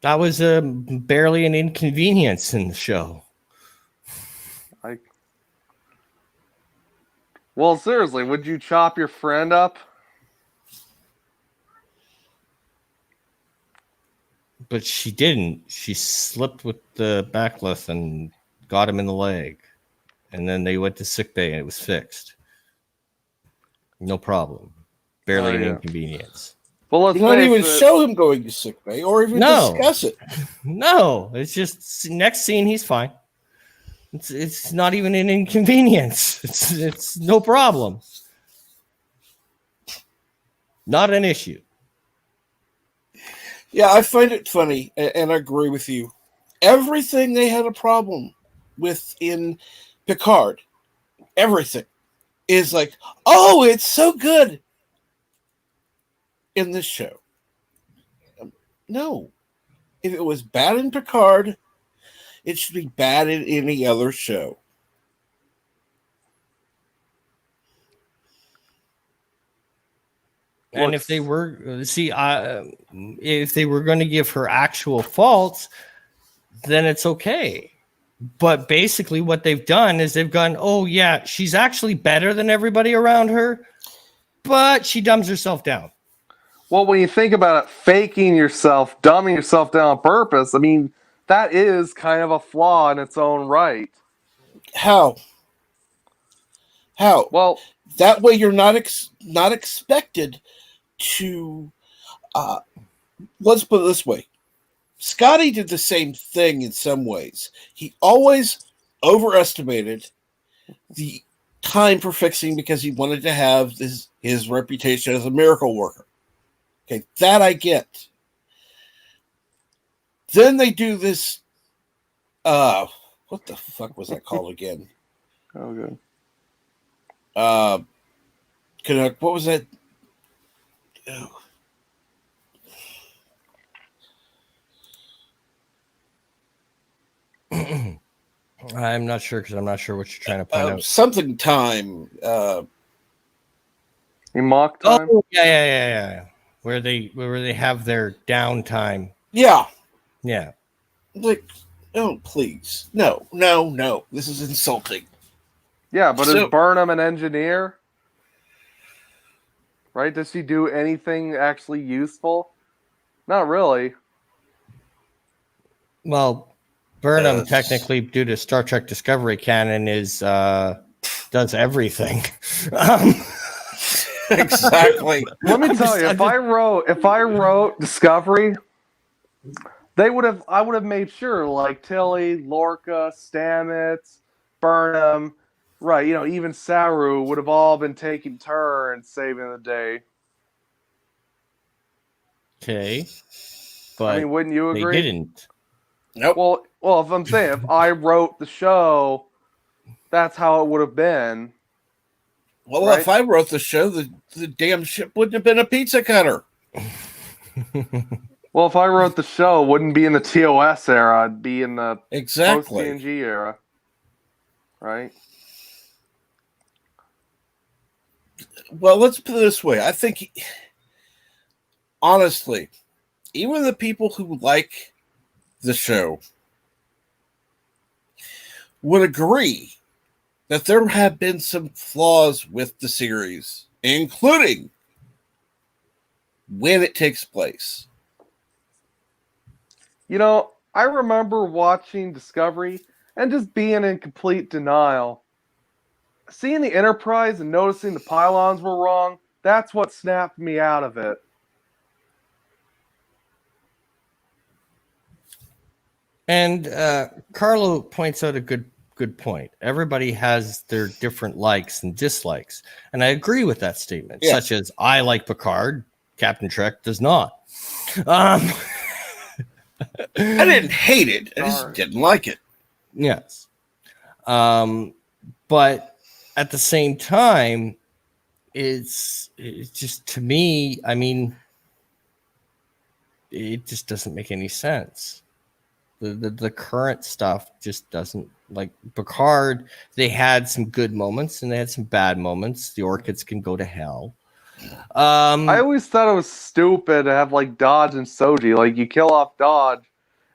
that was barely an inconvenience in the show. Well, seriously, would you chop your friend up? But she didn't. She slipped with the backless and got him in the leg. And then they went to sick bay and it was fixed. No problem. Barely an inconvenience. Well, let's not even face it. show him going to sick bay or even discuss it. No, it's just next scene. He's fine. It's not even an inconvenience. It's no problem. Not an issue. Yeah, I find it funny, and I agree with you. Everything they had a problem with in Picard, everything is like, oh, it's so good in this show. No. If it was bad in Picard, it should be bad in any other show. And if they were if they were going to give her actual faults, then it's okay. But basically, what they've done is they've gone, oh yeah, she's actually better than everybody around her, but she dumbs herself down. Well, when you think about it, faking yourself, dumbing yourself down on purpose, I mean, that is kind of a flaw in its own right. How? Well, that way you're not expected to. Let's put it this way. Scotty did the same thing in some ways. He always overestimated the time for fixing because he wanted to have his reputation as a miracle worker. Okay, that I get. Then they do this. What the fuck was that called again? Oh, good. What was that? Oh. I'm not sure because I'm not sure what you're trying to point out. Something time. You mock time? Oh, yeah. Where they have their downtime. Yeah. Yeah. Like, oh, please. No. This is insulting. Yeah, but is Burnham an engineer? Right? Does she do anything actually useful? Not really. Well, Burnham technically, due to Star Trek Discovery canon, is does everything. Exactly. Let me tell you, if I wrote Discovery, I would have made sure like Tilly, Lorca, Stamets, Burnham, right? Even Saru would have all been taking turns saving the day. Okay, but I mean, wouldn't you agree? They didn't. Nope. Well, if I'm saying if I wrote the show, that's how it would have been. Well, right? If I wrote the show, the damn ship wouldn't have been a pizza cutter. Well, if I wrote the show, it wouldn't be in the TOS era. It'd be in the post-TNG era. Right? Well, let's put it this way. I think, honestly, even the people who like the show would agree that there have been some flaws with the series, including when it takes place. I remember watching Discovery and just being in complete denial. Seeing the Enterprise and noticing the pylons were wrong, that's what snapped me out of it. And Carlo points out a good point. Everybody has their different likes and dislikes. And I agree with that statement, such as I like Picard, Captain Trek does not. I didn't hate it. I just Sorry. didn't like it. Yes. But at the same time, it's just, to me, I mean, it just doesn't make any sense. The current stuff just doesn't, like Picard. They had some good moments and they had some bad moments. The Orchids can go to hell. I always thought it was stupid to have like Dodge and Soji. Like you kill off Dodge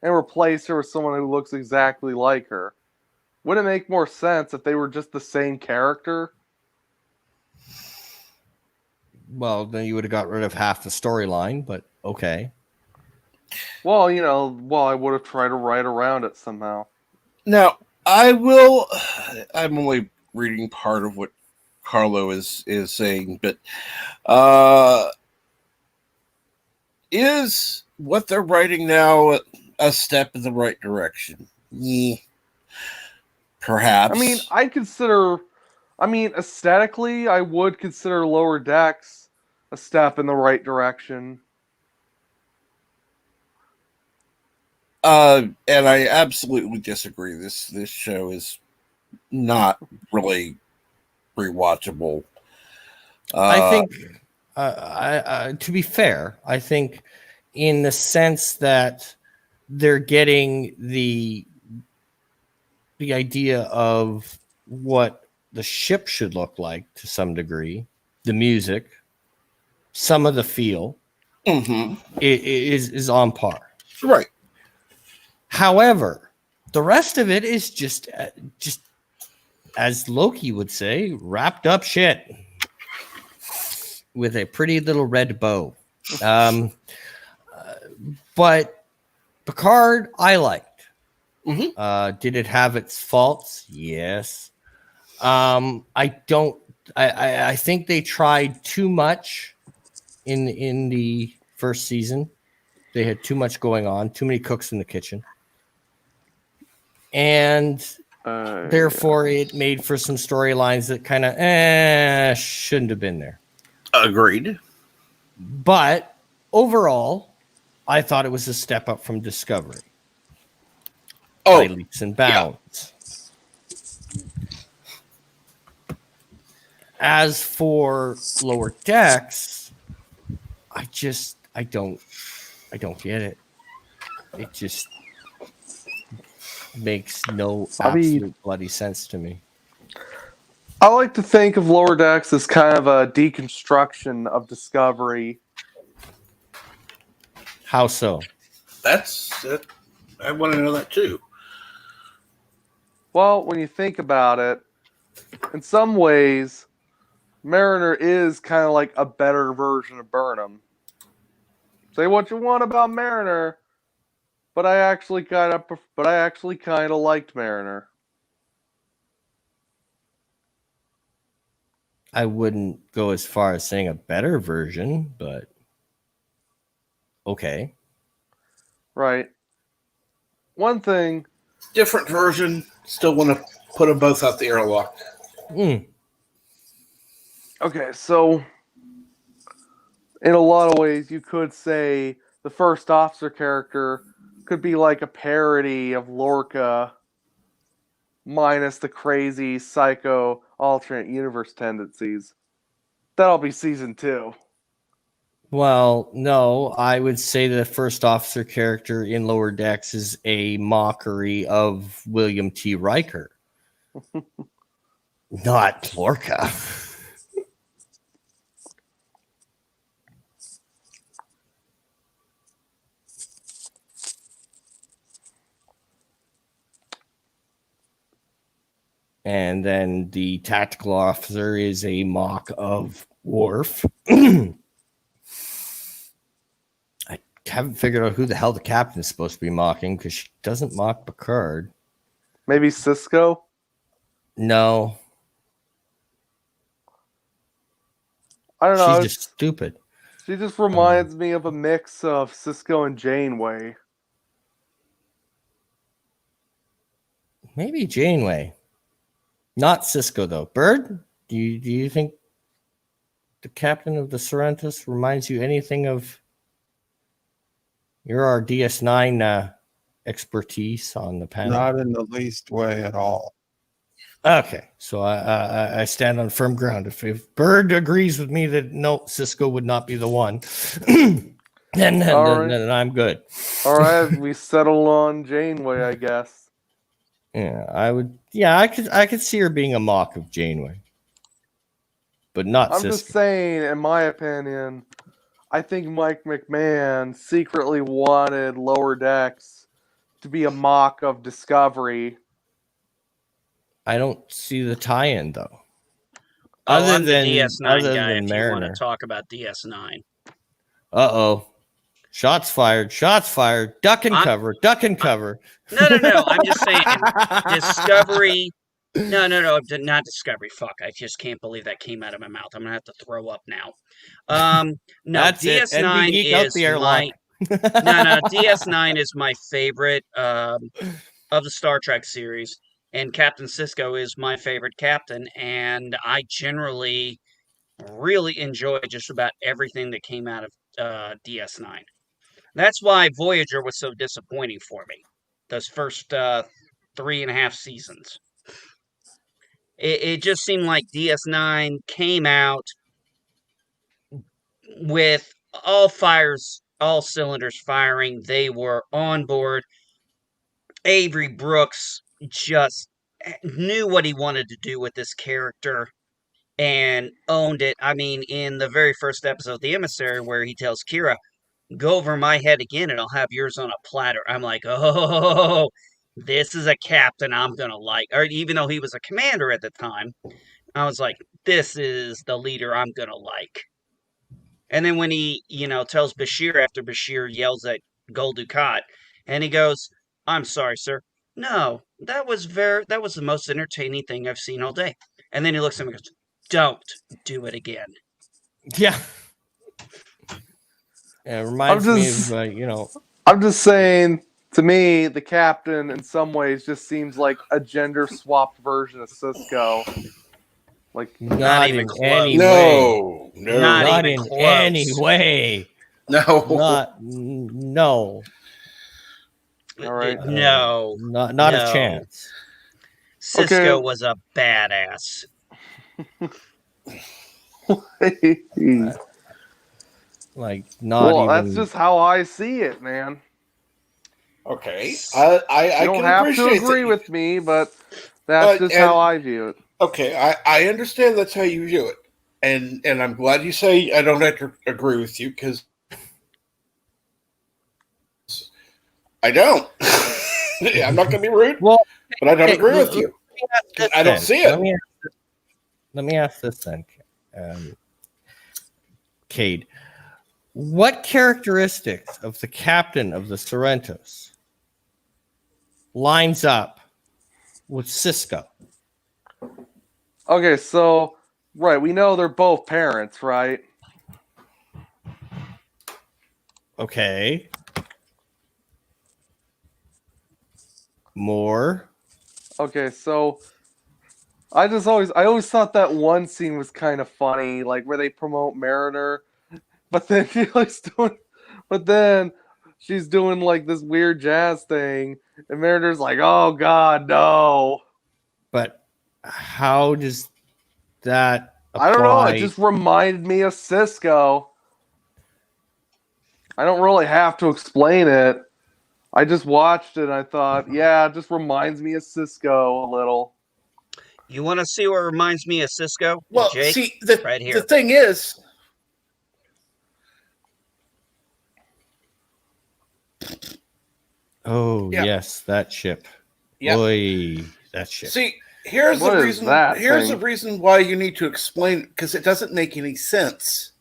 and replace her with someone who looks exactly like her. Wouldn't it make more sense if they were just the same character? Well, then you would have got rid of half the storyline, but okay. Well, I would have tried to write around it somehow. Now, I'm only reading part of what Carlo is saying, but is what they're writing now a step in the right direction? Yeah, perhaps. Aesthetically, I would consider Lower Decks a step in the right direction. And I absolutely disagree. This show is not really rewatchable. I think, to be fair, I think in the sense that they're getting the idea of what the ship should look like to some degree, the music, some of the feel is on par. Right. However, the rest of it is just as Loki would say, wrapped up shit with a pretty little red bow. But Picard, I liked. Did it have its faults? Yes. I think they tried too much in the first season. They had too much going on, too many cooks in the kitchen. And therefore it made for some storylines that kind of shouldn't have been there. Agreed. But overall, I thought it was a step up from Discovery. By leaps and bounds. Yeah. As for Lower Decks, I don't get it. It just makes no absolute bloody sense to me. I like to think of Lower Decks as kind of a deconstruction of Discovery. How so? That's it. I want to know that too. Well, when you think about it, in some ways, Mariner is kind of like a better version of Burnham. Say what you want about Mariner, but I actually kind of liked Mariner. I wouldn't go as far as saying a better version, but okay. Right. One thing. Different version. Still want to put them both out the airlock. Okay, so in a lot of ways, you could say the first officer character could be like a parody of Lorca, minus the crazy, psycho, alternate universe tendencies. That'll be season 2. Well, no, I would say the first officer character in Lower Decks is a mockery of William T. Riker, not Lorca. And then the tactical officer is a mock of Worf. I haven't figured out who the hell the captain is supposed to be mocking, because she doesn't mock Picard. Maybe Cisco? No. I don't know. She's just stupid. She just reminds me of a mix of Cisco and Janeway. Maybe Janeway. Not Cisco, though. Bird, do you think the captain of the Sorrentos reminds you anything of You're our DS9 expertise on the panel. Not in the least way at all. Okay, so I stand on firm ground. If Bird agrees with me that no, Cisco would not be the one, then I'm good. All right, we settle on Janeway, I guess. Yeah, I would. Yeah, I could see her being a mock of Janeway, but not I'm Cisco. just saying, in my opinion, I think Mike McMahon secretly wanted Lower Decks to be a mock of Discovery. I don't see the tie-in though. I'm the DS9 other guy. than If you want to Mariner. talk about DS9, Shots fired! Shots fired! Duck and cover! Duck and cover! no. I'm just saying, Discovery. No, not Discovery. Fuck, I just can't believe that came out of my mouth. I'm gonna have to throw up now. No, That's it. DS9 NB Geek out is the airlock. no. DS9 is my favorite of the Star Trek series, and Captain Cisco is my favorite captain. And I generally really enjoy just about everything that came out of DS9. That's why Voyager was so disappointing for me. Those first 3.5 seasons. It just seemed like DS9 came out with all cylinders firing. They were on board. Avery Brooks just knew what he wanted to do with this character and owned it. I mean, in the very first episode, The Emissary, where he tells Kira, go over my head again and I'll have yours on a platter. I'm like, oh, this is a captain I'm going to like. Or even though he was a commander at the time, I was like, this is the leader I'm going to like. And then when he, tells Bashir after Bashir yells at Gul Dukat, and he goes, I'm sorry, sir. No, that was the most entertaining thing I've seen all day. And then he looks at me and goes, don't do it again. Yeah. It reminds me of, I'm just saying, to me, the captain in some ways just seems like a gender swapped version of Cisco. Like, not even close. Any No, way. no, Not Not even in close. any way. no. No. all right. No. Not No. a chance. Cisco Okay. was a badass. Like, not Well, even. that's just how I see it, man. Okay, I You don't can have to appreciate agree that. with me, but that's just how I view it. Okay, I understand that's how you view it, and I'm glad you say I don't have to agree with you because I don't. I'm not going to be rude, Well, but I don't okay, agree with you. I don't see it. Let me ask this then, Cade. What characteristics of the captain of the Sorrentos lines up with Cisco? Okay, so right, we know they're both parents, right? Okay. More. Okay, so I always thought that one scene was kind of funny, like where they promote Mariner, but then she's doing like this weird jazz thing, and Mariner's like, "Oh God, no!" But how does that apply? I don't know. It just reminded me of Cisco. I don't really have to explain it. I just watched it and I thought, yeah, it just reminds me of Cisco a little. You want to see what reminds me of Cisco? Well, Jake, see, right here. the thing is, oh Yeah. yes, that ship. Yeah. Boy, that ship. see, here's What the is reason. that Here's thing? the reason why you need to explain, because it doesn't make any sense.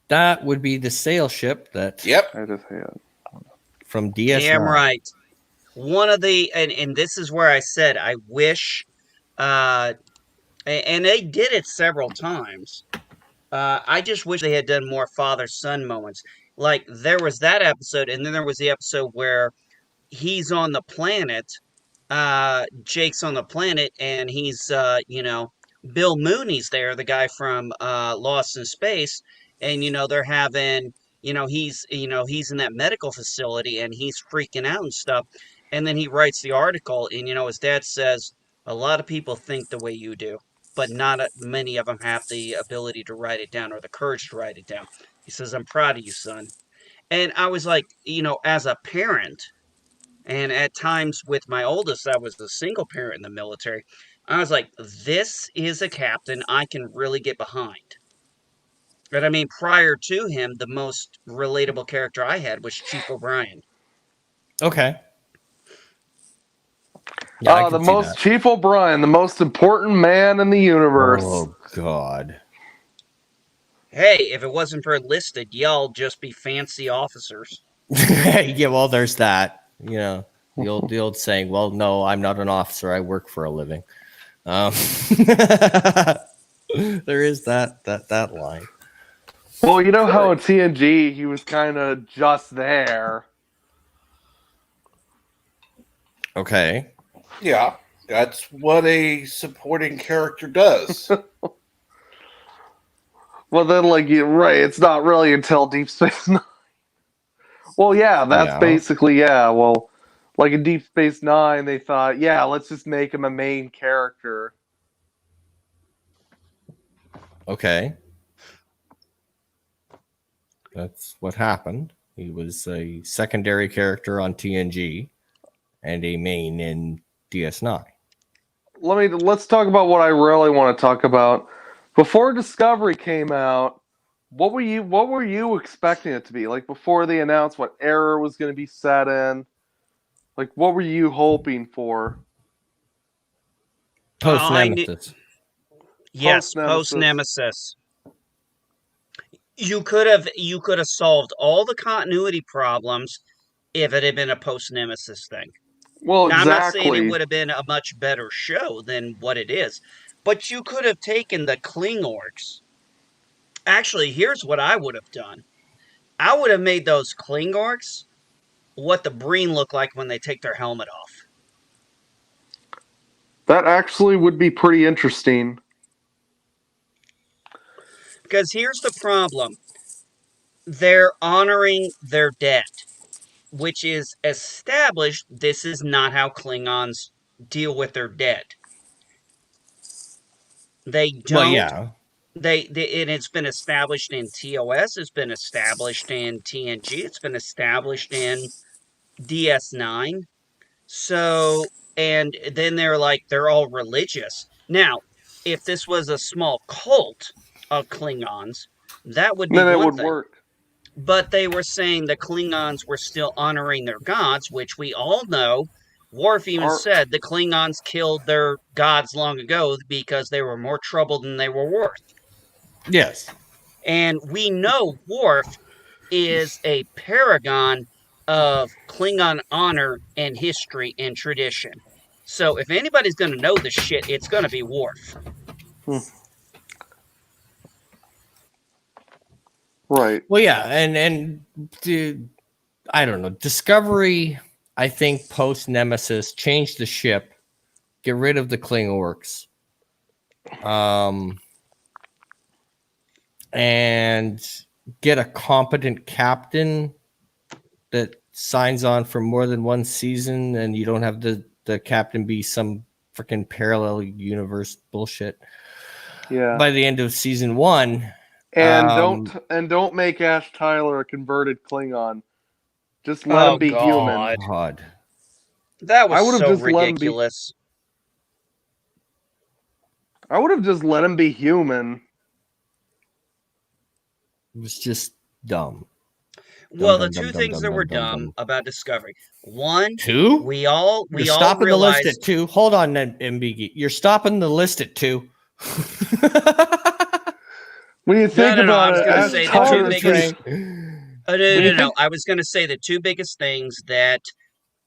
That would be the sail ship that Yep. I just had. from DS9. Damn right. One of the and this is where I said I wish, and they did it several times. I just wish they had done more father-son moments. Like there was that episode, and then there was the episode where he's on the planet. Jake's on the planet, and he's Bill Mooney's there, the guy from Lost in Space, and they're having, he's in that medical facility and he's freaking out and stuff, and then he writes the article, and his dad says a lot of people think the way you do, but not many of them have the ability to write it down or the courage to write it down. He says, I'm proud of you, son. And I was like, as a parent, and at times with my oldest, I was a single parent in the military. I was like, this is a captain I can really get behind. But I mean, prior to him, the most relatable character I had was Chief O'Brien. Okay. Yeah, I The can see most that. Chief O'Brien, the most important man in the universe. Oh God. Hey, if it wasn't for enlisted, y'all just be fancy officers. Yeah, well, there's that. The old saying. Well, no, I'm not an officer. I work for a living. There is that line. Well, you know how at TNG he was kind of just there. Okay. Yeah, that's what a supporting character does. Well, then, right, it's not really until Deep Space Nine. Well, yeah, that's basically, yeah. Well, like in Deep Space Nine, they thought, yeah, let's just make him a main character. Okay. That's what happened. He was a secondary character on TNG and a main in DS9. Let's talk about what I really want to talk about. Before Discovery came out, what were you expecting it to be? Like before they announced what era was going to be set in? Like what were you hoping for? Post Nemesis. Yes, post Nemesis. You could have solved all the continuity problems if it had been a post Nemesis thing. Well, now, exactly. I'm not saying it would have been a much better show than what it is, but you could have taken the Klingorks. Actually, here's what I would have done. I would have made those Klingorks what the Breen look like when they take their helmet off. That actually would be pretty interesting. Because here's the problem. They're honoring their dead, which is established. This is not how Klingons deal with their dead. They don't. Well, yeah. It's been established in TOS. It's been established in TNG. It's been established in DS9. So, and then they're all religious. Now, if this was a small cult of Klingons, that would be then it one would thing. Work. But they were saying the Klingons were still honoring their gods, which we all know. Worf even said the Klingons killed their gods long ago because they were more trouble than they were worth. Yes. And we know Worf is a paragon of Klingon honor and history and tradition. So if anybody's going to know this shit, it's going to be Worf. Right. Well, yeah, and I don't know. Discovery, I think, post Nemesis, changed the ship, get rid of the Klingorks, and get a competent captain that signs on for more than one season, and you don't have the captain be some freaking parallel universe bullshit. Yeah. By the end of season 1. And don't make Ash Tyler a converted Klingon. Just let him be human. God. That was so ridiculous. I would have just let him be human. It was just dumb. Well, the two things that were dumb about Discovery. One, 2? We all stopping realized... the list at 2. Hold on, MBG. You're stopping the list at 2. When you think about it, I was going to say the two biggest... No. I was going to say the two biggest things that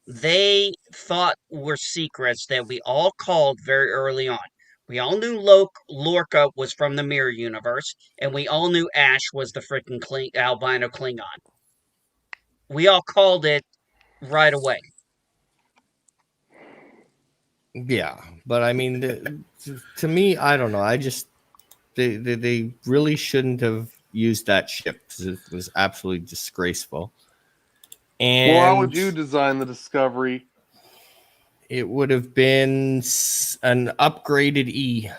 they thought were secrets that we all called very early on. We all knew Lorca was from the Mirror Universe, and we all knew Ash was the freaking albino Klingon. We all called it right away. Yeah, but I mean, to me, I don't know. I just they really shouldn't have use that ship because it was absolutely disgraceful. And Well, how would you design the Discovery? it would have been an upgraded E.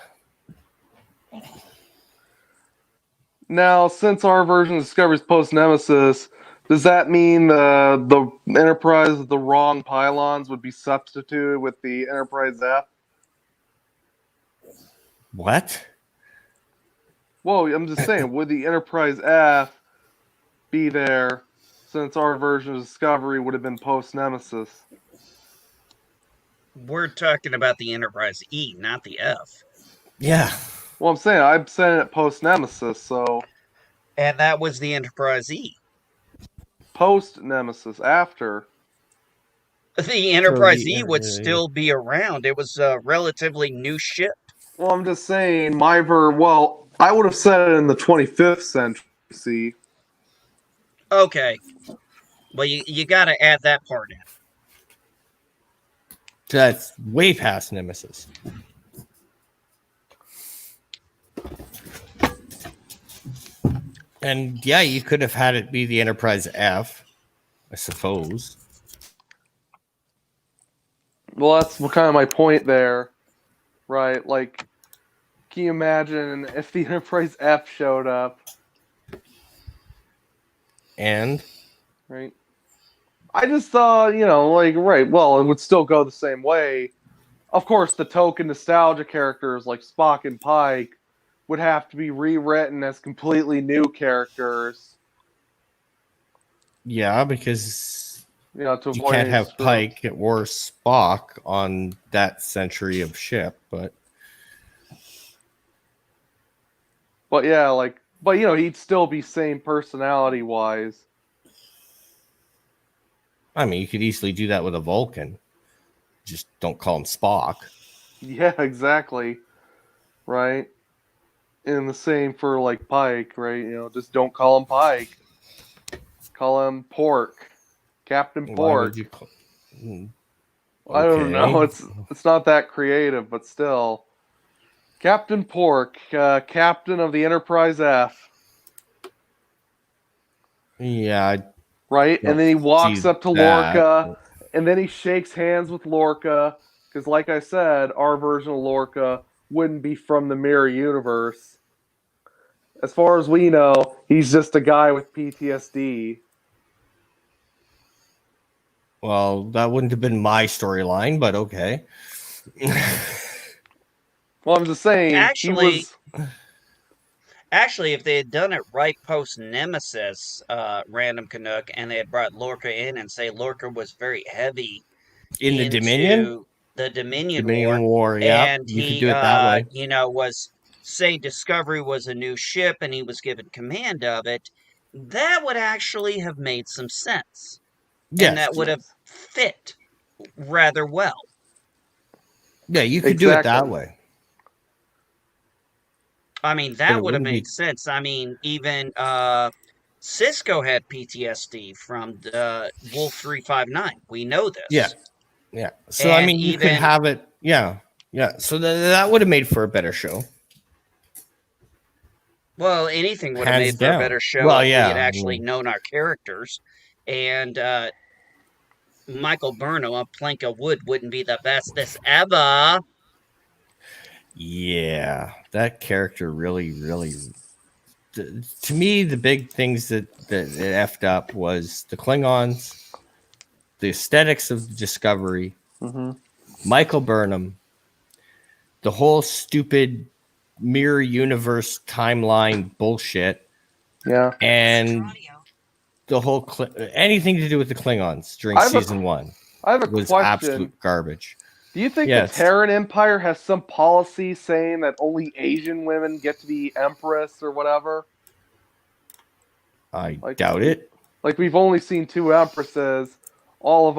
Now, since our version of Discovery is post Nemesis, does that mean the Enterprise with the wrong pylons would be substituted with the Enterprise F? What? Well, I'm just saying, would the Enterprise F be there since our version of Discovery would have been post Nemesis? We're talking about the Enterprise E, not the F. Yeah. Well, I'm saying I'm saying it post Nemesis, so And that was the Enterprise E. post Nemesis after. The Enterprise the- E would still be around. It was a relatively new ship. Well, I'm just saying well, I would have said it in the 25th century. See, Okay. Well, you got to add that part in. That's way past Nemesis. And yeah, you could have had it be the Enterprise F, I suppose. well, that's kind of my point there, right? Like, can you imagine if the Enterprise F showed up, And right? I just thought, like, right, well, it would still go the same way. Of course, the token nostalgia characters like Spock and Pike would have to be rewritten as completely new characters, yeah, because to you avoid can't any have screw- Pike or Spock on that century of ship, but yeah, he'd still be same personality wise. I mean, you could easily do that with a Vulcan. Just don't call him Spock. Yeah, exactly. Right? And the same for like Pike, right? Just don't call him Pike. Call him Pork. Captain Why Pork. would you call? I don't know. Okay. It's not that creative, but still. Captain Pork, captain of the Enterprise F. Yeah, Right? And then he walks see up to that. Lorca, and then he shakes hands with Lorca, because like I said, our version of Lorca wouldn't be from the mirror universe. As far as we know, he's just a guy with PTSD. Well, that wouldn't have been my storyline, but okay. Well, I'm just saying, Actually, if they had done it right post Nemesis, Random Canuck, and they had brought Lorca in and say Lorca was very heavy In the Dominion? the Dominion Dominion War, yeah. and You he, could do it that way. was, say, Discovery was a new ship and he was given command of it, that would actually have made some sense. Yes. And that would have fit rather well. Yeah, you could do it that Exactly. way. I mean, But that it would have wouldn't be- made sense. I mean, even Cisco had PTSD from the Wolf 359. We know this. Yeah. Yeah. So, I And mean, you could even- have it. Yeah. Yeah. So that would have made for a better show. Well, anything would have Hands made for down. a better show Well, if yeah. we had actually known our characters. And Michael Burnham, a plank of wood, wouldn't be the bestest ever. Yeah. That character really, really. To me, the big things that it effed up was the Klingons, the aesthetics of the Discovery, Mm-hmm. Michael Burnham, the whole stupid mirror universe timeline bullshit, Yeah. and the whole anything to do with the Klingons during I have a- season 1 I have a was question. absolute garbage. Do you think Yes. the Terran Empire has some policy saying that only Asian women get to be empress or whatever? I Like- doubt it. Like, we've only seen 2 empresses. Both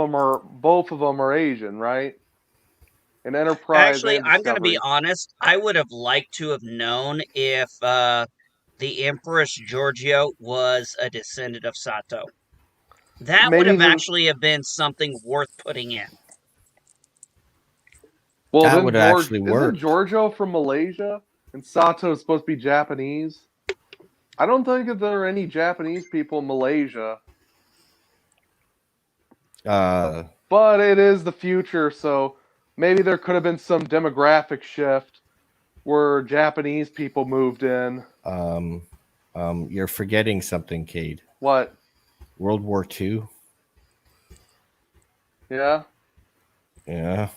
of them are Asian, right? An Enterprise. Actually, and I'm going to be Discovery. honest. I would have liked to have known if the Empress Giorgio was a descendant of Sato. That would Maybe have the- actually have been something worth putting in. Well, That then would actually work. Isn't Giorgio from Malaysia? And Sato is supposed to be Japanese? I don't think that there are any Japanese people in Malaysia, but it is the future, so maybe there could have been some demographic shift where Japanese people moved in. You're forgetting something, Cade. What? World War II. Yeah, Yeah.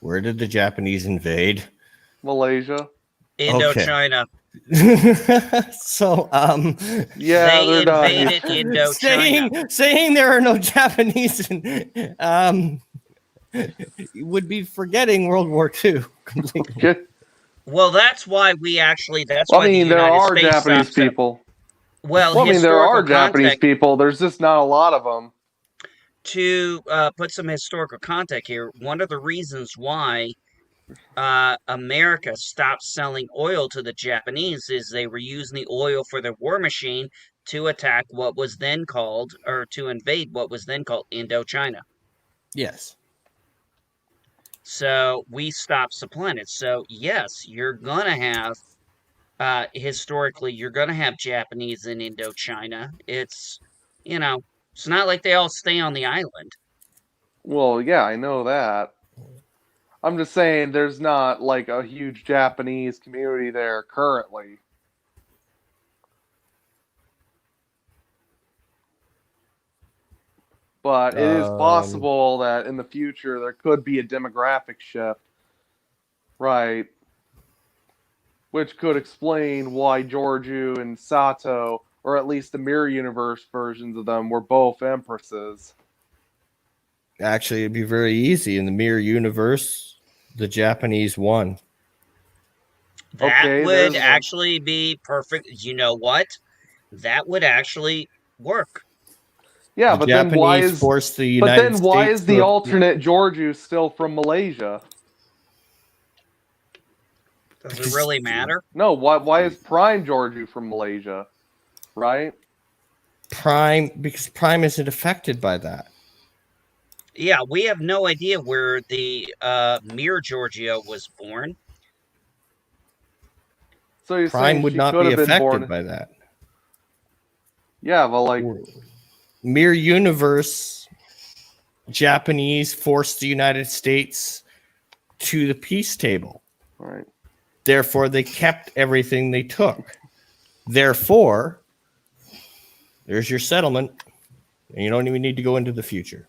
Where did the Japanese invade? Malaysia. Indochina. So, Yeah, They they're not. invaded Indochina. saying there are no Japanese, would be forgetting World War II completely. Well, that's why we actually. That's I why the mean, there United are States Japanese stops. people. Well, Well, I mean, there are historical Japanese context. people. There's just not a lot of them. To put some historical context here, one of the reasons why America stopped selling oil to the Japanese is they were using the oil for their war machine to attack what was then called, or to invade what was then called Indochina. Yes. So we stopped supplying it. So yes, you're gonna have historically you're gonna have Japanese in Indochina. It's it's not like they all stay on the island. Well, yeah, I know that. I'm just saying there's not like a huge Japanese community there currently. But it is possible that in the future there could be a demographic shift. Right. Which could explain why Giorgio and Sato, or at least the Mirror Universe versions of them, were both empresses. Actually, it'd be very easy. In the Mirror Universe, the Japanese won. That Okay, would there's one. actually be perfect. You know what? That would actually work. Yeah, The but Japanese then why is forced the United States the to- alternate Giorgio still from Malaysia? Does it really matter? No, why is Prime Giorgio from Malaysia? Right? Prime, because Prime isn't affected by that. Yeah, we have no idea where the Mir Giorgio was born. So you're Prime saying would she not could be have been affected born? by that. Yeah, but like Mirror Universe, Japanese forced the United States to the peace table. right. Therefore, they kept everything they took. Therefore, there's your settlement. And you don't even need to go into the future.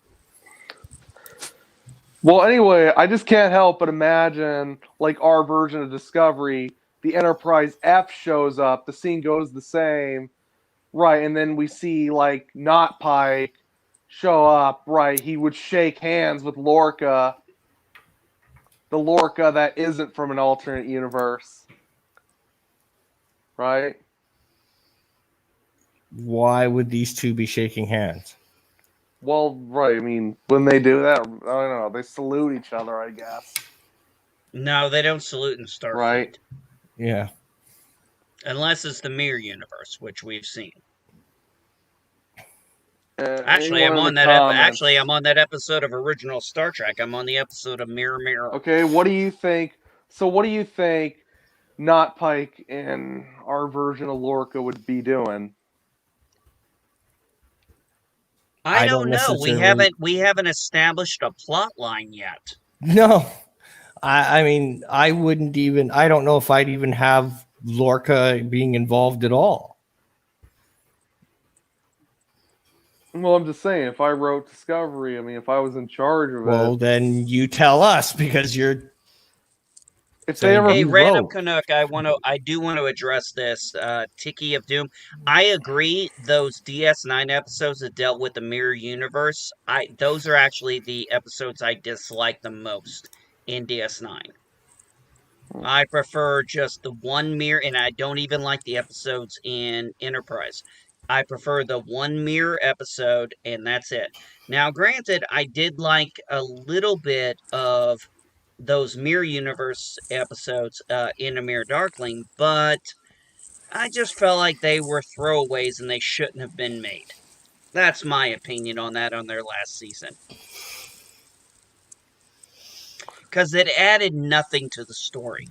Well, anyway, I just can't help but imagine, like, our version of Discovery, the Enterprise F shows up, the scene goes the same, right, and then we see, like, not Pike show up, right, he would shake hands with Lorca, the Lorca that isn't from an alternate universe, right? Why would these two be shaking hands? Well, right, I mean, when they do that, I don't know, they salute each other, I guess. No, they don't salute in Starfleet. Right. Yeah. Unless it's the Mir Universe, which we've seen. Actually, I'm on that episode of original Star Trek. I'm on the episode of Mirror Mirror. Okay, what do you think? So, what do you think Not Pike and our version of Lorca would be doing? I don't don't know. necessarily- We haven't established a plot line yet. No. I mean, I don't know if I'd even have Lorca being involved at all. Well, I'm just saying, if I wrote Discovery, I mean, if I was in charge of Well, it, then you tell us because you're if they ever, Hey, You Random wrote. Canuck, I do want to address this. Tiki of Doom. I agree. Those DS9 episodes that dealt with the Mirror Universe, those are actually the episodes I dislike the most in DS9. I prefer just the one mirror, and I don't even like the episodes in Enterprise. I prefer the one mirror episode, and that's it. Now, granted, I did like a little bit of those Mirror Universe episodes in A Mirror Darkling, but I just felt like they were throwaways and they shouldn't have been made. That's my opinion on that on their last season. Because it added nothing to the story.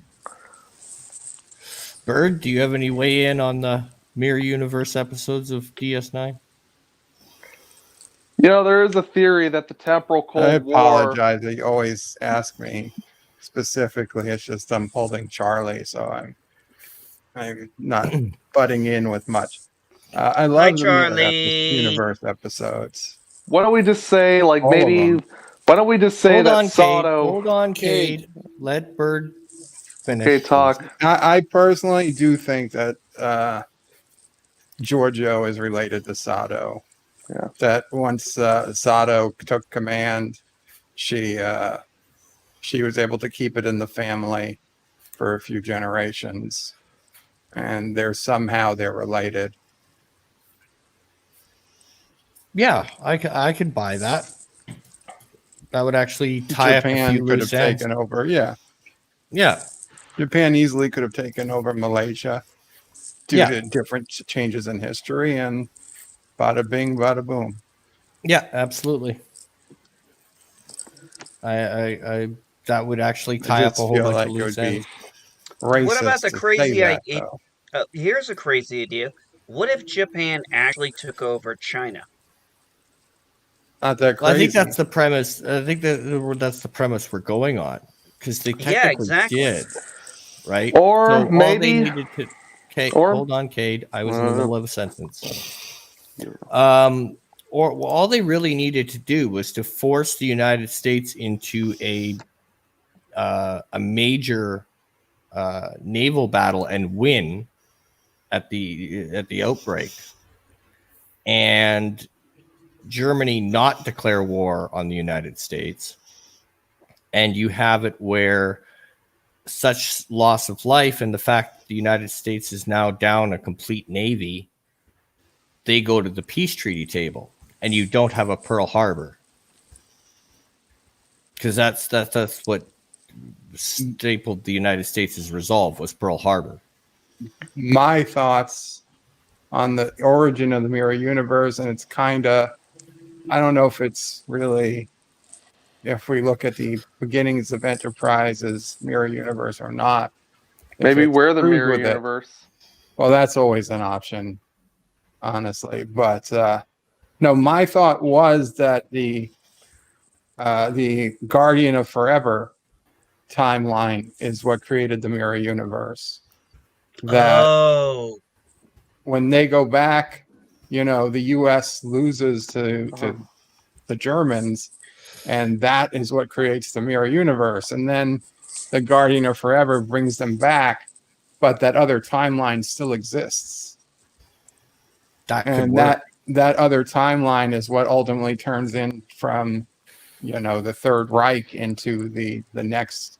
Bird, do you have any weigh in on the mirror universe episodes of DS9? There is a theory that the temporal I Cold War. apologize that you always ask me specifically. It's just I'm holding Charlie, so I'm not butting in with much. I love the mirror Charlie. universe episodes. Why don't we just say, like, All of maybe? them. Why don't we just say Hold that on, Cade. Sato? Hold on, Cade. Cade. Let Bird finish. Okay, talk. I personally do think that Giorgio is related to Sato. Yeah. That once Sato took command, she was able to keep it in the family for a few generations, and they're related. Yeah, I could buy that. That would actually tie up a Japan few could have loose ends. taken over. Yeah, Yeah, Japan easily could have taken over Malaysia due to different changes in history, and bada bing, bada boom. yeah, absolutely. I that would actually I tie up just a whole feel bunch like of it loose would be ends. racist What about the to say crazy that, idea? though. Here's a crazy idea. What if Japan actually took over China? Not that Well, I think crazy. that's the premise. I think that's the premise we're going on because they Yeah, technically exactly. did, right? Or so all they maybe- needed to. Okay, or- hold on, Cade. I was in the middle of a sentence. Yeah. Or all they really needed to do was to force the United States into a major naval battle and win at the outbreak, and Germany not declare war on the United States, and you have it where such loss of life and the fact that the United States is now down a complete navy, they go to the peace treaty table, and you don't have a Pearl Harbor, because that's what stapled the United States' resolve was Pearl Harbor. My thoughts on the origin of the mirror universe, and it's kind of, I don't know if it's really, if we look at the beginnings of Enterprise's mirror universe or not. Maybe we're the screws mirror with it. universe. Well, that's always an option, honestly. But no, my thought was that the Guardian of Forever timeline is what created the mirror universe. That Oh, when they go back, the U.S. loses to the Germans, and that is what creates the mirror universe. And then the Guardian of Forever brings them back, but that other timeline still exists. And that other timeline is what ultimately turns in from, the Third Reich into the next.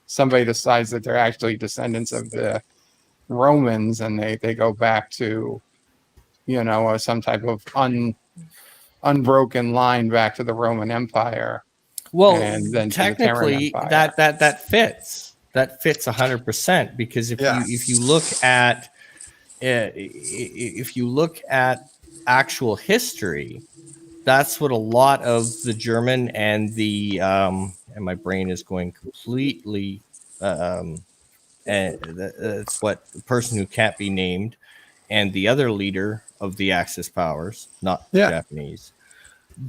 Somebody decides that they're actually descendants of the Romans, and they go back to, some type of unbroken line back to the Roman Empire. Well, and then technically, to the Terran Empire. that fits. That fits 100% because if you look at actual history, that's what a lot of the German and the and my brain is going completely. And that's what the person who can't be named and the other leader of the Axis powers, not the Japanese.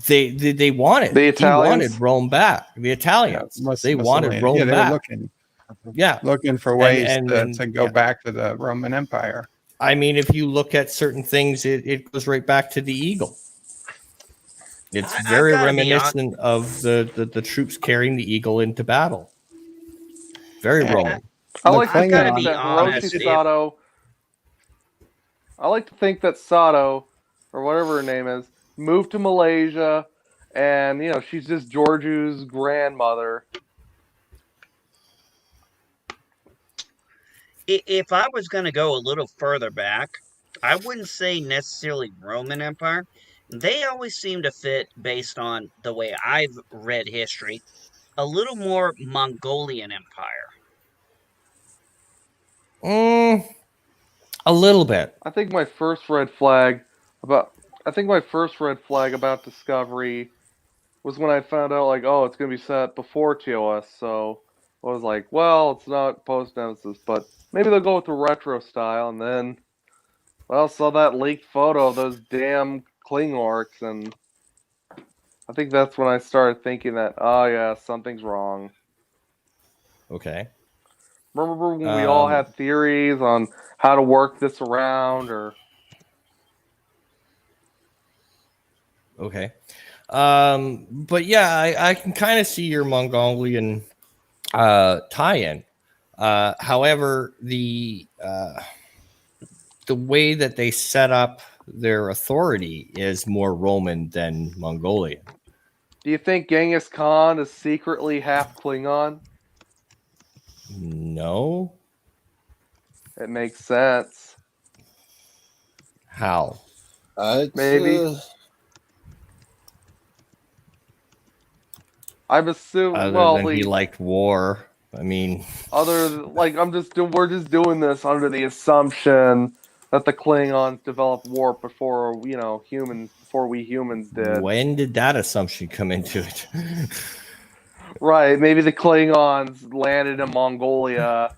They wanted The he Italians? wanted Rome back. The Italians they wanted Rome they back. Were looking for ways and to go back to the Roman Empire. I mean, if you look at certain things, it goes right back to the eagle. It's very reminiscent of the troops carrying the eagle into battle. Very Roman. I like to I've think got to that be honest. Hiroshi Sato. I like to think that Sato, or whatever her name is, moved to Malaysia, and she's just Giorgio's grandmother. If I was going to go a little further back, I wouldn't say necessarily Roman Empire. They always seem to fit, based on the way I've read history, a little more Mongolian Empire. A little bit. I think my first red flag about Discovery was when I found out, like, oh, it's going to be set before TOS, so I was like, well, it's not post-Nemesis, but maybe they'll go with the retro style, and then Well, saw that leaked photo of those damn Kling orcs, and I think that's when I started thinking that, oh yeah, something's wrong. Okay. Remember when we all had theories on how to work this around, or Okay. But yeah, I can kind of see your Mongolian tie-in. However, the way that they set up their authority is more Roman than Mongolian. do you think Genghis Khan is secretly half Klingon? No. It makes sense. How? Maybe. I've assumed. Other Well, than he liked war. I mean, we're just doing this under the assumption that the Klingons developed warp before before we humans did. when did that assumption come into it? Right, maybe the Klingons landed in Mongolia.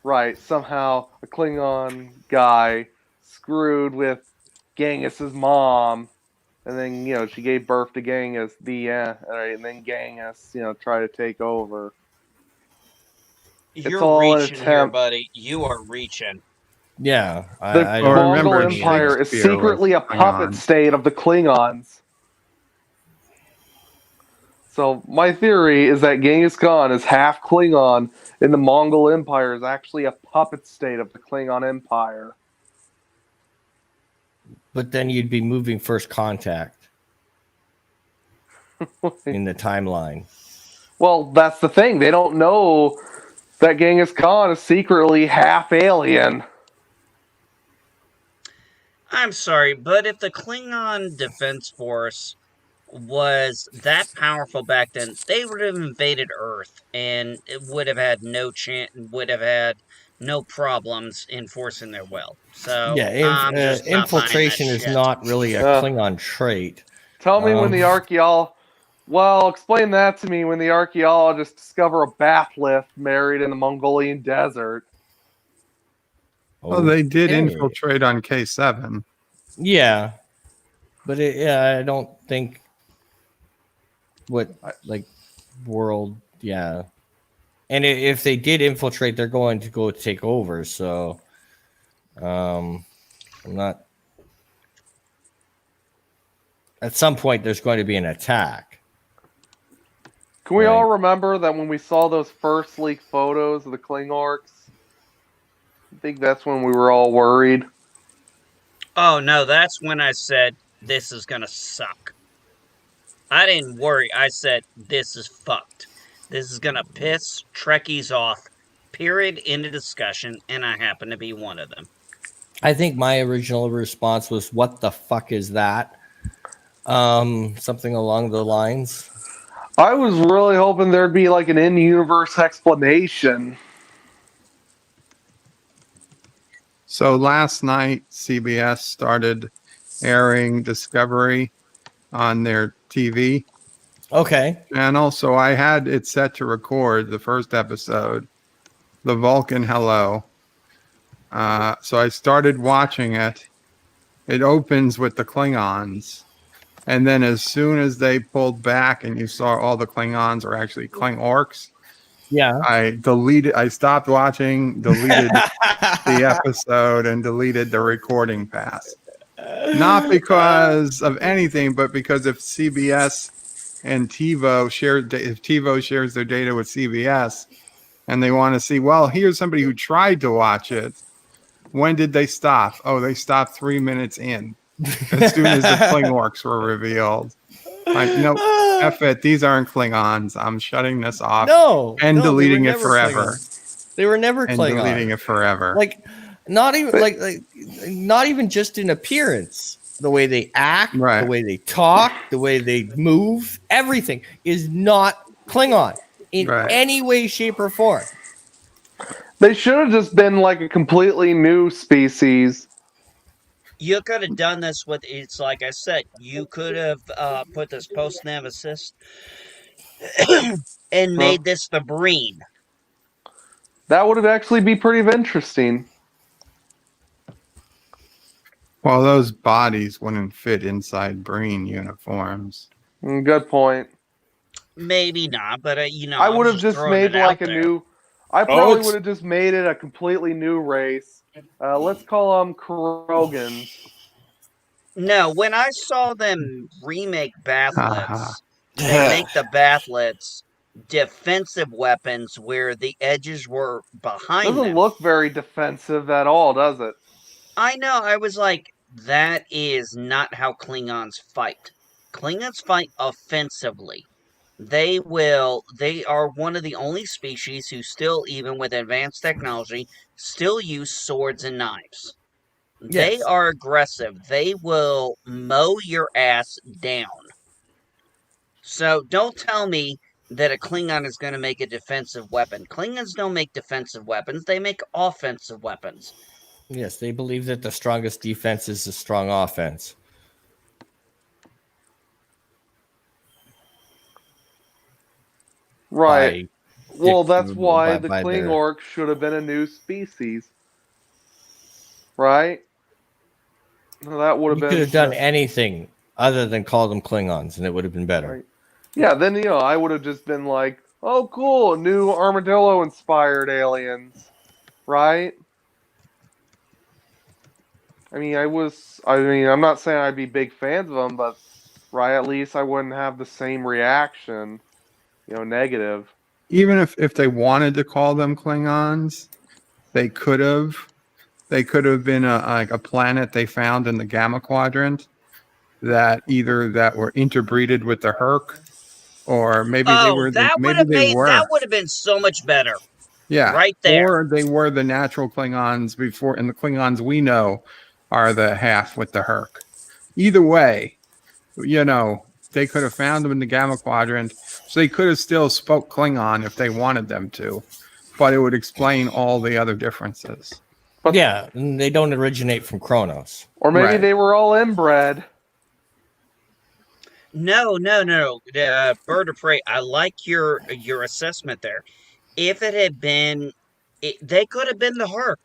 Right, somehow a Klingon guy screwed with Genghis's mom, and then she gave birth to Genghis. Right, and then Genghis tried to take over. You're all an reaching here, attempt. buddy. You are reaching. Yeah, The I Well, don't Mongol remember Empire is Shakespeare secretly a was puppet Klingon. state of the Klingons. So my theory is that Genghis Khan is half Klingon, and the Mongol Empire is actually a puppet state of the Klingon Empire. But then you'd be moving First Contact in the timeline. Well, that's the thing. They don't know that Genghis Khan is secretly half alien. I'm sorry, but if the Klingon Defense Force was that powerful back then, they would have invaded Earth and it would have had no problems enforcing their will. So Yeah, I'm just not buying that infiltration is shit. not really a Klingon trait. Tell me when the Well, explain that to me when the archaeologists discover a bath lift buried in the Mongolian desert. Well, they did Okay. infiltrate on K7. Yeah, but I don't think world. Yeah, and if they did infiltrate, they're going to go take over. So, I'm not. At some point, there's going to be an attack. Can we all remember that when we saw those first leaked photos of the Klingorks? I think that's when we were all worried. Oh no, that's when I said this is gonna suck. I didn't worry. I said this is fucked. This is gonna piss Trekkies off. Period. End of discussion. And I happen to be one of them. I think my original response was, "What the fuck is that?" Something along the lines. I was really hoping there'd be like an in-universe explanation. So last night, CBS started airing Discovery on their TV Okay. channel. So I had it set to record the first episode, The Vulcan Hello. So I started watching it. It opens with the Klingons. And then as soon as they pulled back and you saw all the Klingons are actually Kling orcs, Yeah. I stopped watching, deleted the episode, and deleted the recording pass. Not because of anything, but because if CBS and TiVo if TiVo shares their data with CBS and they want to see, well, here's somebody who tried to watch it. When did they stop? Oh, they stopped 3 minutes in. As soon as the Kling orcs were revealed. Like, no, F it. These aren't Klingons. I'm shutting this off. And deleting it forever. Klingons. They were never And Klingons. deleting it forever. Like, not even just in appearance. The way they act, the way they talk, the way they move, everything is not Klingon in any way, shape, or form. They should have just been like a completely new species. You could have done this with, it's like I said, you could have put this post-nemesis and made this the Breen. That would have actually be pretty interesting. Well, those bodies wouldn't fit inside Breen uniforms. Good point. Maybe not, but I I would was have just just throwing made it out like a there. new. I Oh, probably it's- would have just made it a completely new race. Let's call them Krogans. No, when I saw them remake Haha. Bathlets, they make the Bathlets defensive weapons where the edges were behind Doesn't them. look very defensive at all, does it? I know, I was like, that is not how Klingons fight. Klingons fight offensively. They are one of the only species who still, even with advanced technology, still use swords and knives. They Yes. are aggressive. They will mow your ass down. So don't tell me that a Klingon is going to make a defensive weapon. Klingons don't make defensive weapons, they make offensive weapons. Yes, they believe that the strongest defense is a strong offense. Right. Well, that's their why the Klingorks should have been a new species. Right? Well, that would have You been. could have done anything other than call them Klingons, and it would have been better. Right. Yeah, then, I would have just been like, oh, cool, new armadillo inspired aliens. Right? I'm not saying I'd be big fans of them, but, right, at least I wouldn't have the same reaction, negative. Even if they wanted to call them Klingons, they could have. They could have been like a planet they found in the Gamma Quadrant that were interbreeded with the Herc, or maybe they Oh, were that would have been so much better. Yeah, right there. or they were the natural Klingons before, and the Klingons we know are the half with the Herc. Either way, they could have found them in the Gamma Quadrant, so they could have still spoke Klingon if they wanted them to, but it would explain all the other differences. Yeah, and they don't originate from Kronos. Or maybe Right. they were all inbred. No. Bird of Prey, I like your assessment there. If it had been, they could have been the Herc,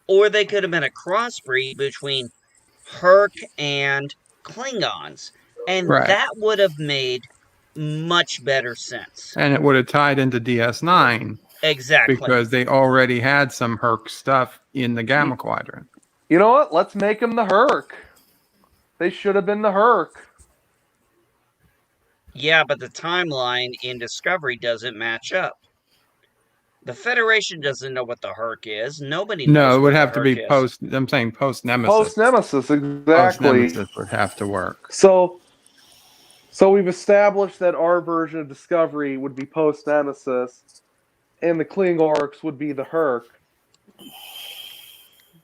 or they could have been a crossbreed between Herc and Klingons, and Right. that would have made much better sense. And it would have tied into DS9 Exactly. because they already had some Herc stuff in the Gamma Quadrant. You know what? Let's make them the Herc. They should have been the Herc. Yeah, but the timeline in Discovery doesn't match up. The Federation doesn't know what the Herc is. Nobody knows. No, it would what have the to be Herc post. I'm saying post Nemesis. Post Nemesis, exactly. Post Nemesis would have to work. So we've established that our version of Discovery would be post Nemesis, and the Klingorks would be the Herc.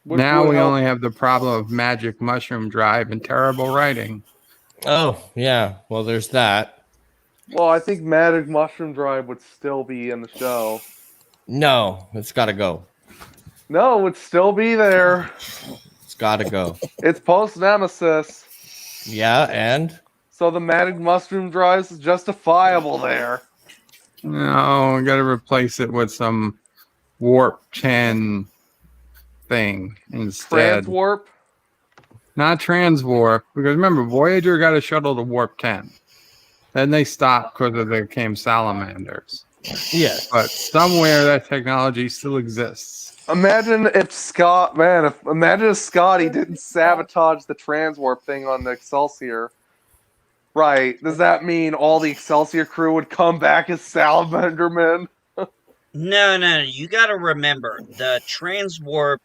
Now we only have the problem of magic mushroom drive and terrible writing. Oh, yeah. Well, there's that. Well, I think Magic Mushroom Drive would still be in the show. No, it's got to go. No, it would still be there. It's got to go. It's post Nemesis. Yeah, and? So the Magic Mushroom Drive is justifiable there. No, we got to replace it with some Warp 10 thing instead. Transwarp? Not Transwarp, because remember, Voyager got a shuttle to Warp 10. Then they stopped because there came salamanders. Yes. But somewhere that technology still exists. Imagine if Scotty didn't sabotage the transwarp thing on the Excelsior. Right. Does that mean all the Excelsior crew would come back as Salamandermen? No. You got to remember the transwarp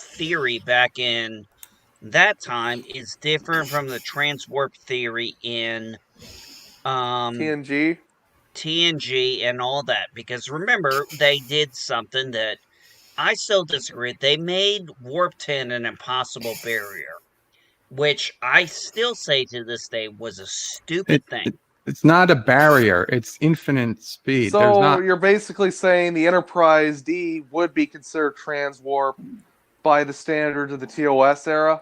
theory back in that time is different from the transwarp theory in TNG and all that. Because remember, they did something that I still disagree. They made Warp 10 an impossible barrier, which I still say to this day was a stupid thing. It's not a barrier. It's infinite speed. So you're basically saying the Enterprise D would be considered transwarp by the standards of the TOS era?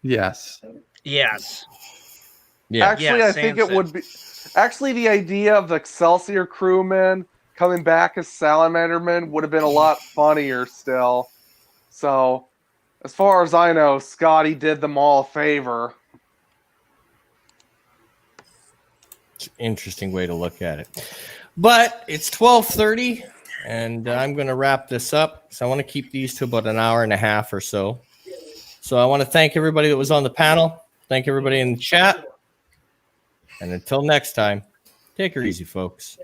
Yes. Yes. Yeah. Actually, I think it would be... Actually, the idea of the Excelsior crewmen coming back as Salamandermen would have been a lot funnier still. So, As far as I know, Scotty did them all a favor. Interesting way to look at it. But it's 12:30, and I'm going to wrap this up. So I want to keep these to about an hour and a half or so. So I want to thank everybody that was on the panel. Thank everybody in the chat. And until next time, take her easy, folks.